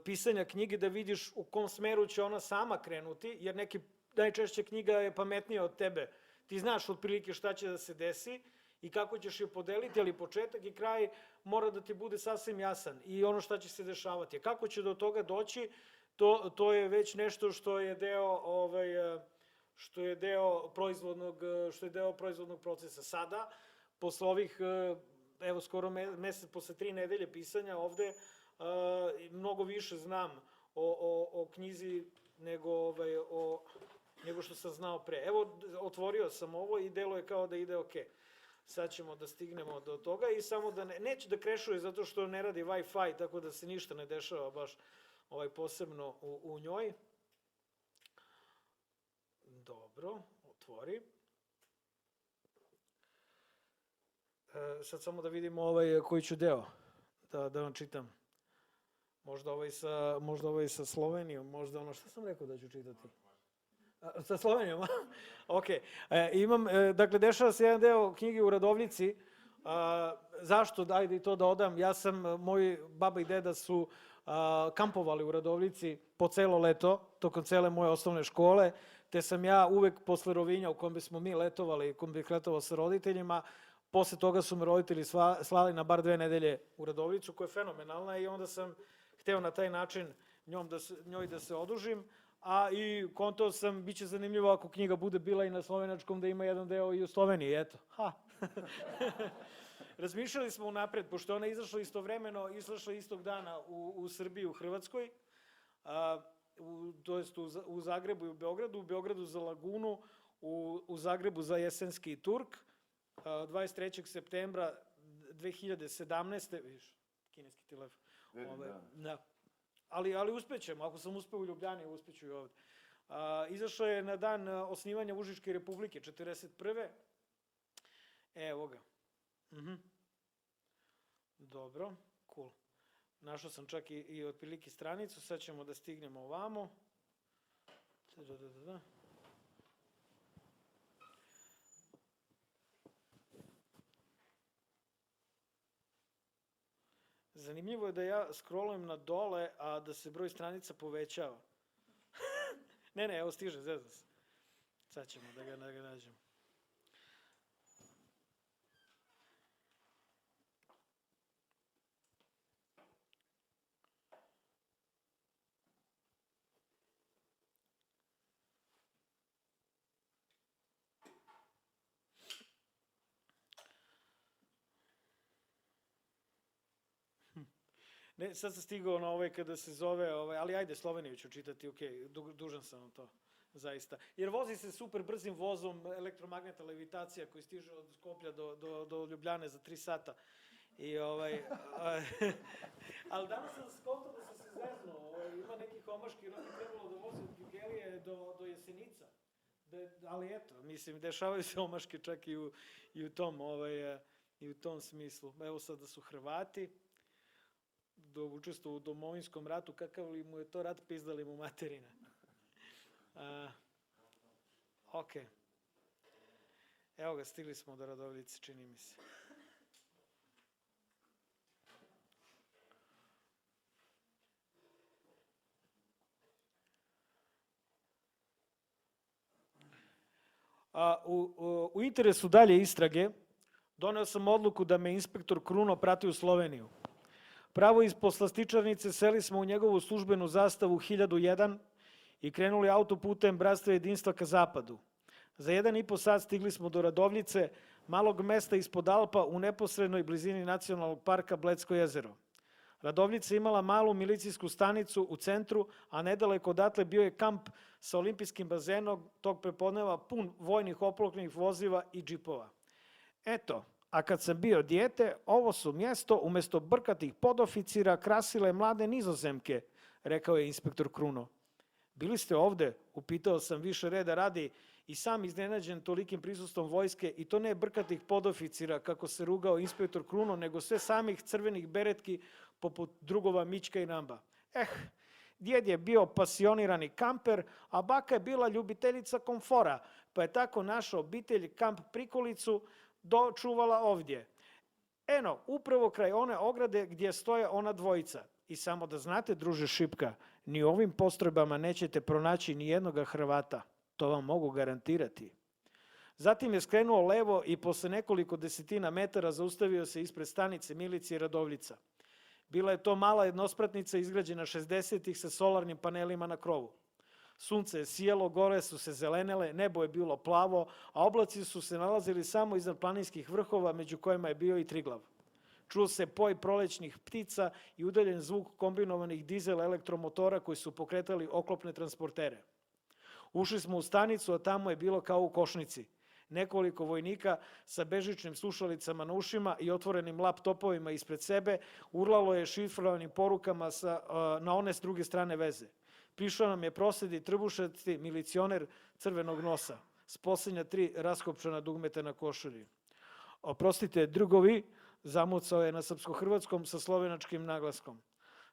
pisanja knjige da vidiš u kom smeru će ona sama krenuti, jer najčešće knjiga je pametnija od tebe. Ti znaš otprilike šta će da se desi i kako ćeš je podeliti, ali početak i kraj mora da ti bude sasvim jasan i ono šta će se dešavati. Kako će do toga doći, to je već nešto što je deo proizvodnog procesa. Sada, posle ovih, evo skoro mesec, posle 3 nedelje pisanja ovde, mnogo više znam o knjizi nego što sam znao pre. Evo, otvorio sam ovo i deluje kao da ide okej. Sad ćemo da stignemo do toga i samo da neće da krešuje zato što ne radi Wi-Fi, tako da se ništa ne dešava baš posebno u njoj. Dobro, otvori. Sad samo da vidimo koji ću deo da vam čitam. Možda ovaj sa Slovenijom, možda ono što sam rekao da ću čitati. Sa Slovenijom, ok. Dakle, dešava se jedan deo knjige u Radovljici. Zašto? Ajde i to da odam. Moji baba i deda su kampovali u Radovljici po celo leto, tokom cele moje osnovne škole, te sam ja uvek posle Rovinja u kom smo mi letovali, u kom bih letovao sa roditeljima, posle toga su me roditelji slali na bar 2 nedelje u Radovljicu, koja je fenomenalna i onda sam hteo na taj način njoj da se odužim. A i kontao sam, bit će zanimljivo ako knjiga bude bila i na slovenačkom, da ima jedan deo i u Sloveniji, eto. Ha! Razmišljali smo unapred, pošto ona izašla istovremeno, izašla istog dana u Srbiji i u Hrvatskoj, to jest u Zagrebu i u Beogradu za Lagunu, u Zagrebu za Jesenski Turk, 23. septembra 2017. Vidiš, kineski telefon. Da. Ali uspećemo, ako sam uspeo u Ljubljani, uspeću i ovde. Izašao je na dan osnivanja Užičke republike, 1941. Evo ga. Dobro, cool. Našao sam čak i otprilike stranicu, sad ćemo da stignemo ovamo. Zanimljivo je da ja scrollujem na dole, a da se broj stranica povećava. Ne, evo stiže, zezam se. Sad ćemo da ga nađemo. Ne, sad sam stigao na ovaj kada se zove, ali ajde, Sloveniju ću čitati, okej, dužan sam vam to, zaista. Jer vozi se super brzim vozom, elektromagnetna levitacija koji stiže od Skoplja do Ljubljane za 3 sata. Ali danas sam skontao da sam se zeznuo, ima nekih omaški, ono bi trebalo da vozi od Ljugelije do Jesenica. Ali eto, mislim, dešavaju se omaške čak i u tom smislu. Evo sad da su Hrvati, učestvovao u Domovinskom ratu, kakav li mu je to rat, pizdali mu materina. Ok. Evo ga, stigli smo do Radovljice, čini mi se. U interesu dalje istrage, doneo sam odluku da me inspektor Kruno prati u Sloveniju. Pravo iz poslastičarnice seli smo u njegovu službenu zastavu 1001 i krenuli autoputem Bratstva jedinstva ka zapadu. Za 1,5 sat stigli smo do Radovljice, malog mesta ispod Alpa u neposrednoj blizini nacionalnog parka Bledsko jezero. Radovljica imala malu milicijsku stanicu u centru, a nedaleko odatle bio je kamp sa olimpijskim bazenom, tog prepodneva pun vojnih oklopnih vozila i džipova. Eto, a kad sam bio dijete, ovo su mjesto umesto brkatih podoficira krasile mlade Nizozemke, rekao je inspektor Kruno. Bili ste ovde? Upitao sam više reda radi i sam iznenađen tolikim prisustvom vojske i to ne brkatih podoficira, kako se rugao inspektor Kruno, nego sve samih crvenih beretki poput drugova Mićka i Namba. Djed je bio pasionirani kamper, a baka je bila ljubiteljica komfora, pa je tako naša obitelj kamp prikolicu dočuvala ovdje. Eno, upravo kraj one ograde gdje stoje ona dvojica. I samo da znate, druže Šipka, ni u ovim postrojbama nećete pronaći ni jednoga Hrvata. To vam mogu garantirati. Zatim je skrenuo levo i posle nekoliko desetina metara zaustavio se ispred stanice milicije Radovljica. Bila je to mala jednospratnica izgrađena 60-ih sa solarnim panelima na krovu. Sunce je sijelo, gore su se zelenele, nebo je bilo plavo, a oblaci su se nalazili samo iznad planinskih vrhova, među kojima je bio i Triglav. Čuo se poj prolećnih ptica i udaljen zvuk kombinovanih dizel elektromotora koji su pokretali oklopne transportere. Ušli smo u stanicu, a tamo je bilo kao u košnici. Nekoliko vojnika sa bežičnim slušalicama na ušima i otvorenim laptopovima ispred sebe urlalo je šifrovanim porukama na one s druge strane veze. Prišao nam je prosedi trbušasti milicioner crvenog nosa s posljednja 3 raskopčana dugmeta na košulji. Oprostite, drugovi, zamucao je na srpsko-hrvatskom sa slovenačkim naglaskom.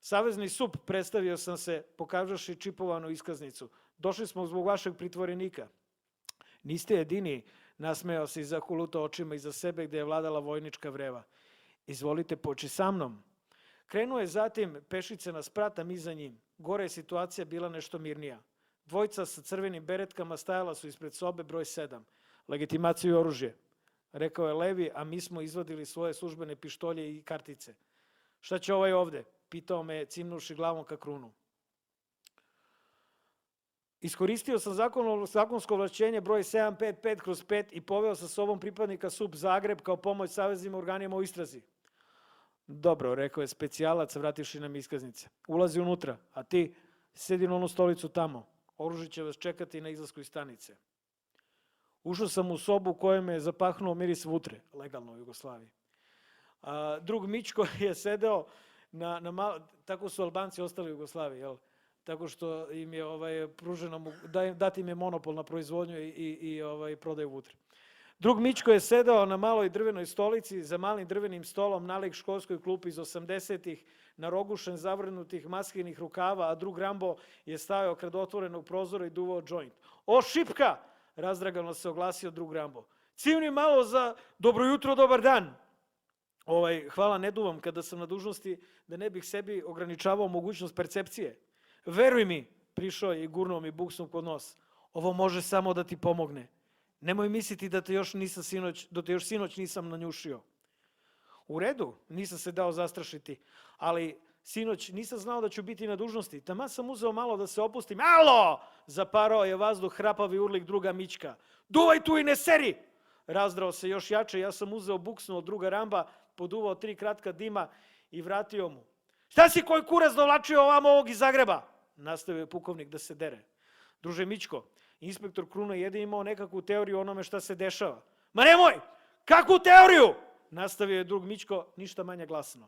Savezni SUP, predstavio sam se, pokažavši čipovanu iskaznicu. Došli smo zbog vašeg pritvorenika. Niste jedini, nasmejao se i zakulutao očima iza sebe gde je vladala vojnička vreva. Izvolite poći sa mnom. Krenuo je zatim pešice na sprat, a mi za njim. Gore je situacija bila nešto mirnija. Dvojica sa crvenim beretkama stajala su ispred sobe broj 7. Legitimaciju i oružje, rekao je Levi, a mi smo izvadili svoje službene pištolje i kartice. Šta će ovaj ovde? Pitao me, cimnuši glavom ka Krunu. Iskoristio sam zakonsko ovlašćenje broj 755/5 i poveo sa sobom pripadnika SUP Zagreb kao pomoć saveznim organima u istrazi. Dobro, rekao je specijalac, vrativši nam iskaznice. Ulazi unutra, a ti sedi na onu stolicu tamo. Oružje će vas čekati na izlasku iz stanice. Ušao sam u sobu u kojoj me je zapahnuo miris vutre, legalno u Jugoslaviji. Drug Mičko je sedeo tako su Albanci ostali u Jugoslaviji, jel? Tako što im je pruženo, dati im je monopol na proizvodnju i prodaju vutre. Drug Mičko je sedeo na maloj drvenoj stolici za malim drvenim stolom nalik školskoj klupi iz 80-ih, narogušen zavrnutih maskinih rukava, a drug Rambo je stajao kraj otvorenog prozora i duvao džoint. O, šipka! Razdragano se oglasio drug Rambo. Cimni malo za dobro jutro, dobar dan. Hvala, ne duvam kada sam na dužnosti da ne bih sebi ograničavao mogućnost percepcije. Veruj mi, prišao je i gurnuo mi buksom kod nos. Ovo može samo da ti pomogne. Nemoj misliti da te još sinoć nisam nanjušio. U redu, nisam se dao zastrašiti, ali sinoć nisam znao da ću biti na dužnosti. Taman sam uzeo malo da se opustim. Alo! Zaparao je vazduh hrapavi urlik druga Mička. Duvaj tu i ne seri! Razdrao se još jače, ja sam uzeo buksnu od druga Ramba, poduvao 3 kratka dima i vratio mu. Šta si koji kurac dovlačio ovamo ovog iz Zagreba? Nastavio je pukovnik da se dere. Druže Mičko, inspektor Kruna jedin imao nekakvu teoriju o onome šta se dešava. Ma nemoj! Kakvu teoriju? Nastavio je drug Mičko, ništa manje glasno.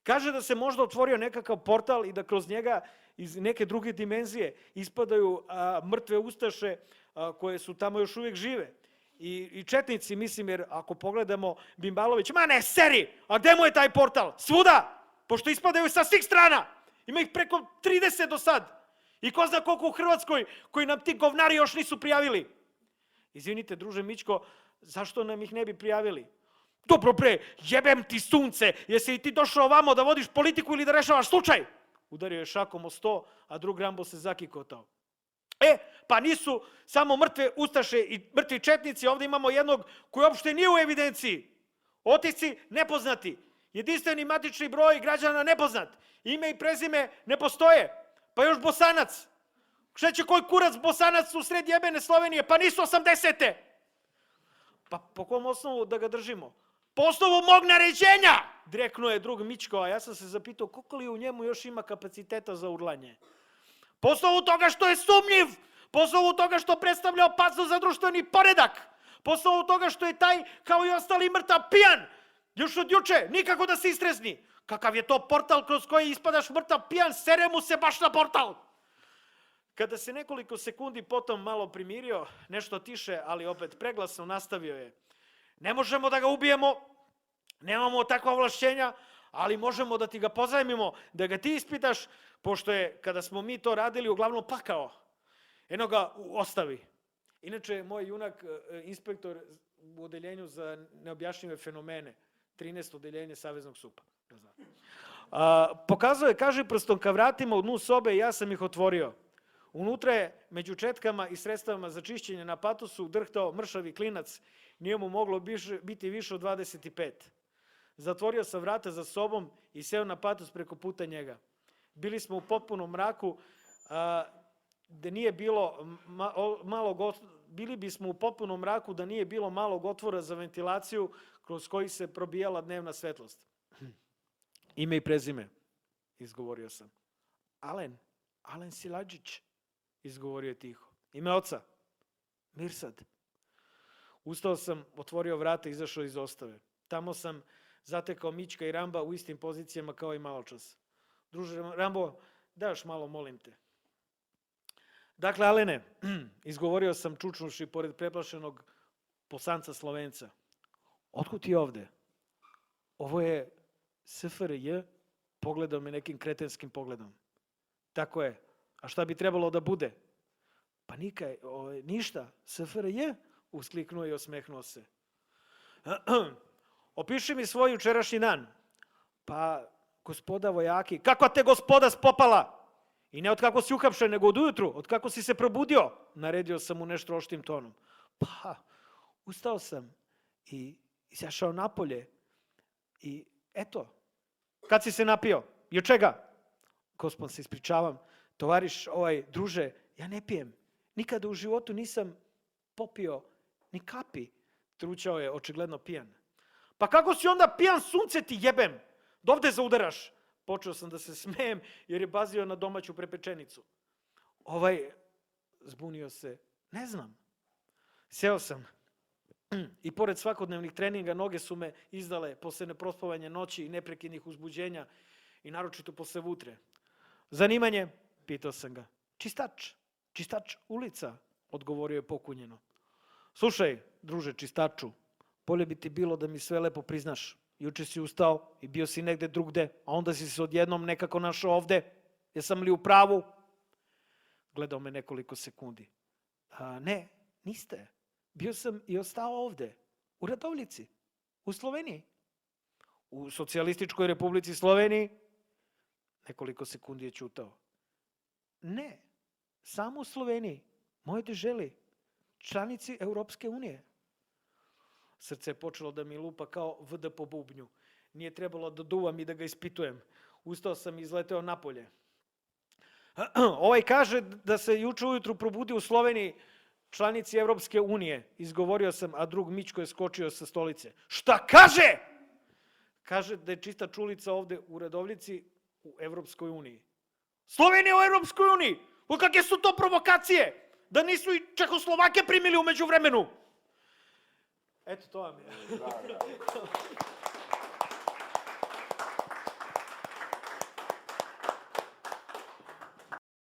Kaže da se možda otvorio nekakav portal i da kroz njega iz neke druge dimenzije ispadaju mrtve ustaše koje su tamo još uvijek žive. I četnici, mislim, jer ako pogledamo Bimbalović, ma ne, seri! A gde mu je taj portal? Svuda! Pošto ispadaju sa svih strana! Ima ih preko 30 do sad! I ko zna koliko u Hrvatskoj koji nam ti govnari još nisu prijavili? Izvinite, druže Mičko, zašto nam ih ne bi prijavili? Dobro pre, jebem ti sunce, jesi i ti došao ovamo da vodiš politiku ili da rešavaš slučaj? Udario je šakom o sto, a drug Rambo se zakikotao. Pa nisu samo mrtve ustaše i mrtvi četnici, ovdje imamo jednog koji uopšte nije u evidenciji. Otisci nepoznati, jedinstveni matični broj građana nepoznat, ime i prezime ne postoje, pa još Bosanac. Šta će koji kurac Bosanac u sred jebene Slovenije, pa nisu 80-te. Pa po kom osnovu da ga držimo? Po osnovu mog naređenja, dreknuo je drug Mičko, a ja sam se zapitao koliko li u njemu još ima kapaciteta za urlanje. Po osnovu toga što je sumnjiv, po osnovu toga što predstavlja opasnost za društveni poredak, po osnovu toga što je taj, kao i ostali, mrtav pijan, još od juče, nikako da se istrezni. Kakav je to portal kroz koji ispadaš mrtav pijan, sere mu se baš na portal. Kada se nekoliko sekundi potom malo primirio, nešto tiše, ali opet preglasno, nastavio je. Ne možemo da ga ubijemo, nemamo takva ovlašćenja, ali možemo da ti ga pozajmimo, da ga ti ispitaš, pošto je, kada smo mi to radili, uglavnom pakao. Eno ga ostavi. Inače, moj junak, inspektor u odeljenju za neobjašnjive fenomene, 13. odeljenje Saveznog SUP-a. Pokazuje, kaže prstom ka vratima u dnu sobe i ja sam ih otvorio. Unutra je, među četkama i sredstvama za čišćenje na patosu, drhtao mršavi klinac. Nije mu moglo biti više od 25. Zatvorio sam vrata za sobom i seo na patos preko puta njega. Bili smo u potpunom mraku, da nije bilo bili bismo u potpunom mraku da nije bilo malog otvora za ventilaciju kroz koji se probijala dnevna svetlost. Ime i prezime, izgovorio sam. Alen Siladžić, izgovorio je tiho. Ime oca? Mirsad. Ustao sam, otvorio vrata i izašao iz ostave. Tamo sam zatekao Mička i Ramba u istim pozicijama kao i maločas. Druže Rambo, daš malo, molim te. Dakle, Alene, izgovorio sam čučnuši pored preplašenog Bosanca Slovenca. Otkud ti ovde? Ovo je SFRJ, pogledao me nekim kretenskim pogledom. Tako je. A šta bi trebalo da bude? Pa ništa. SFRJ, uskliknuo i osmehnuo se. Opiši mi svoj jučerašnji dan. Pa, gospoda vojaki, kakva te gospoda spopala? I ne od kako si uhapšen, nego od ujutru, od kako si se probudio, naredio sam mu nešto oštim tonom. Pa, ustao sam i izašao napolje i eto. Kad si se napio? I od čega? Gospod, se ispričavam, tovariš, druže, ja ne pijem. Nikada u životu nisam popio ni kapi. Trućao je, očigledno pijan. Pa kako si onda pijan, sunce ti jebem? Dovde zaudaraš. Počeo sam da se smejem jer je bazio na domaću prepečenicu. Zbunio se. Ne znam. Seo sam. I pored svakodnevnih treninga noge su me izdale posle neprospavanja noći i neprekidnih uzbuđenja i naročito posle vutre. Zanimanje? Pitao sam ga. Čistač ulica, odgovorio je pokunjeno. Slušaj, druže čistaču, bolje bi ti bilo da mi sve lepo priznaš. Juče si ustao i bio si negde drugde, a onda si se odjednom nekako našao ovde. Jesam li u pravu? Gledao me nekoliko sekundi. Ne, niste. Bio sam i ostao ovde, u Radovljici, u Sloveniji. U Socijalističkoj Republici Sloveniji? Nekoliko sekundi je ćutao. Ne, samo u Sloveniji, moje deželi, članici Europske unije. Srce je počelo da mi lupa kao VD po bubnju. Nije trebalo da duvam i da ga ispitujem. Ustao sam i izleteo napolje. Kaže da se juče ujutru probudio u Sloveniji, članici Evropske unije. Izgovorio sam, a drug Mićko je skočio sa stolice. Šta kaže? Kaže da je čistač ulica ovde u Radovljici u Evropskoj uniji. Slovenija u Evropskoj uniji? Kakve su to provokacije? Da nisu i Čehoslovake primili umeđu vremenu? Eto, to vam je.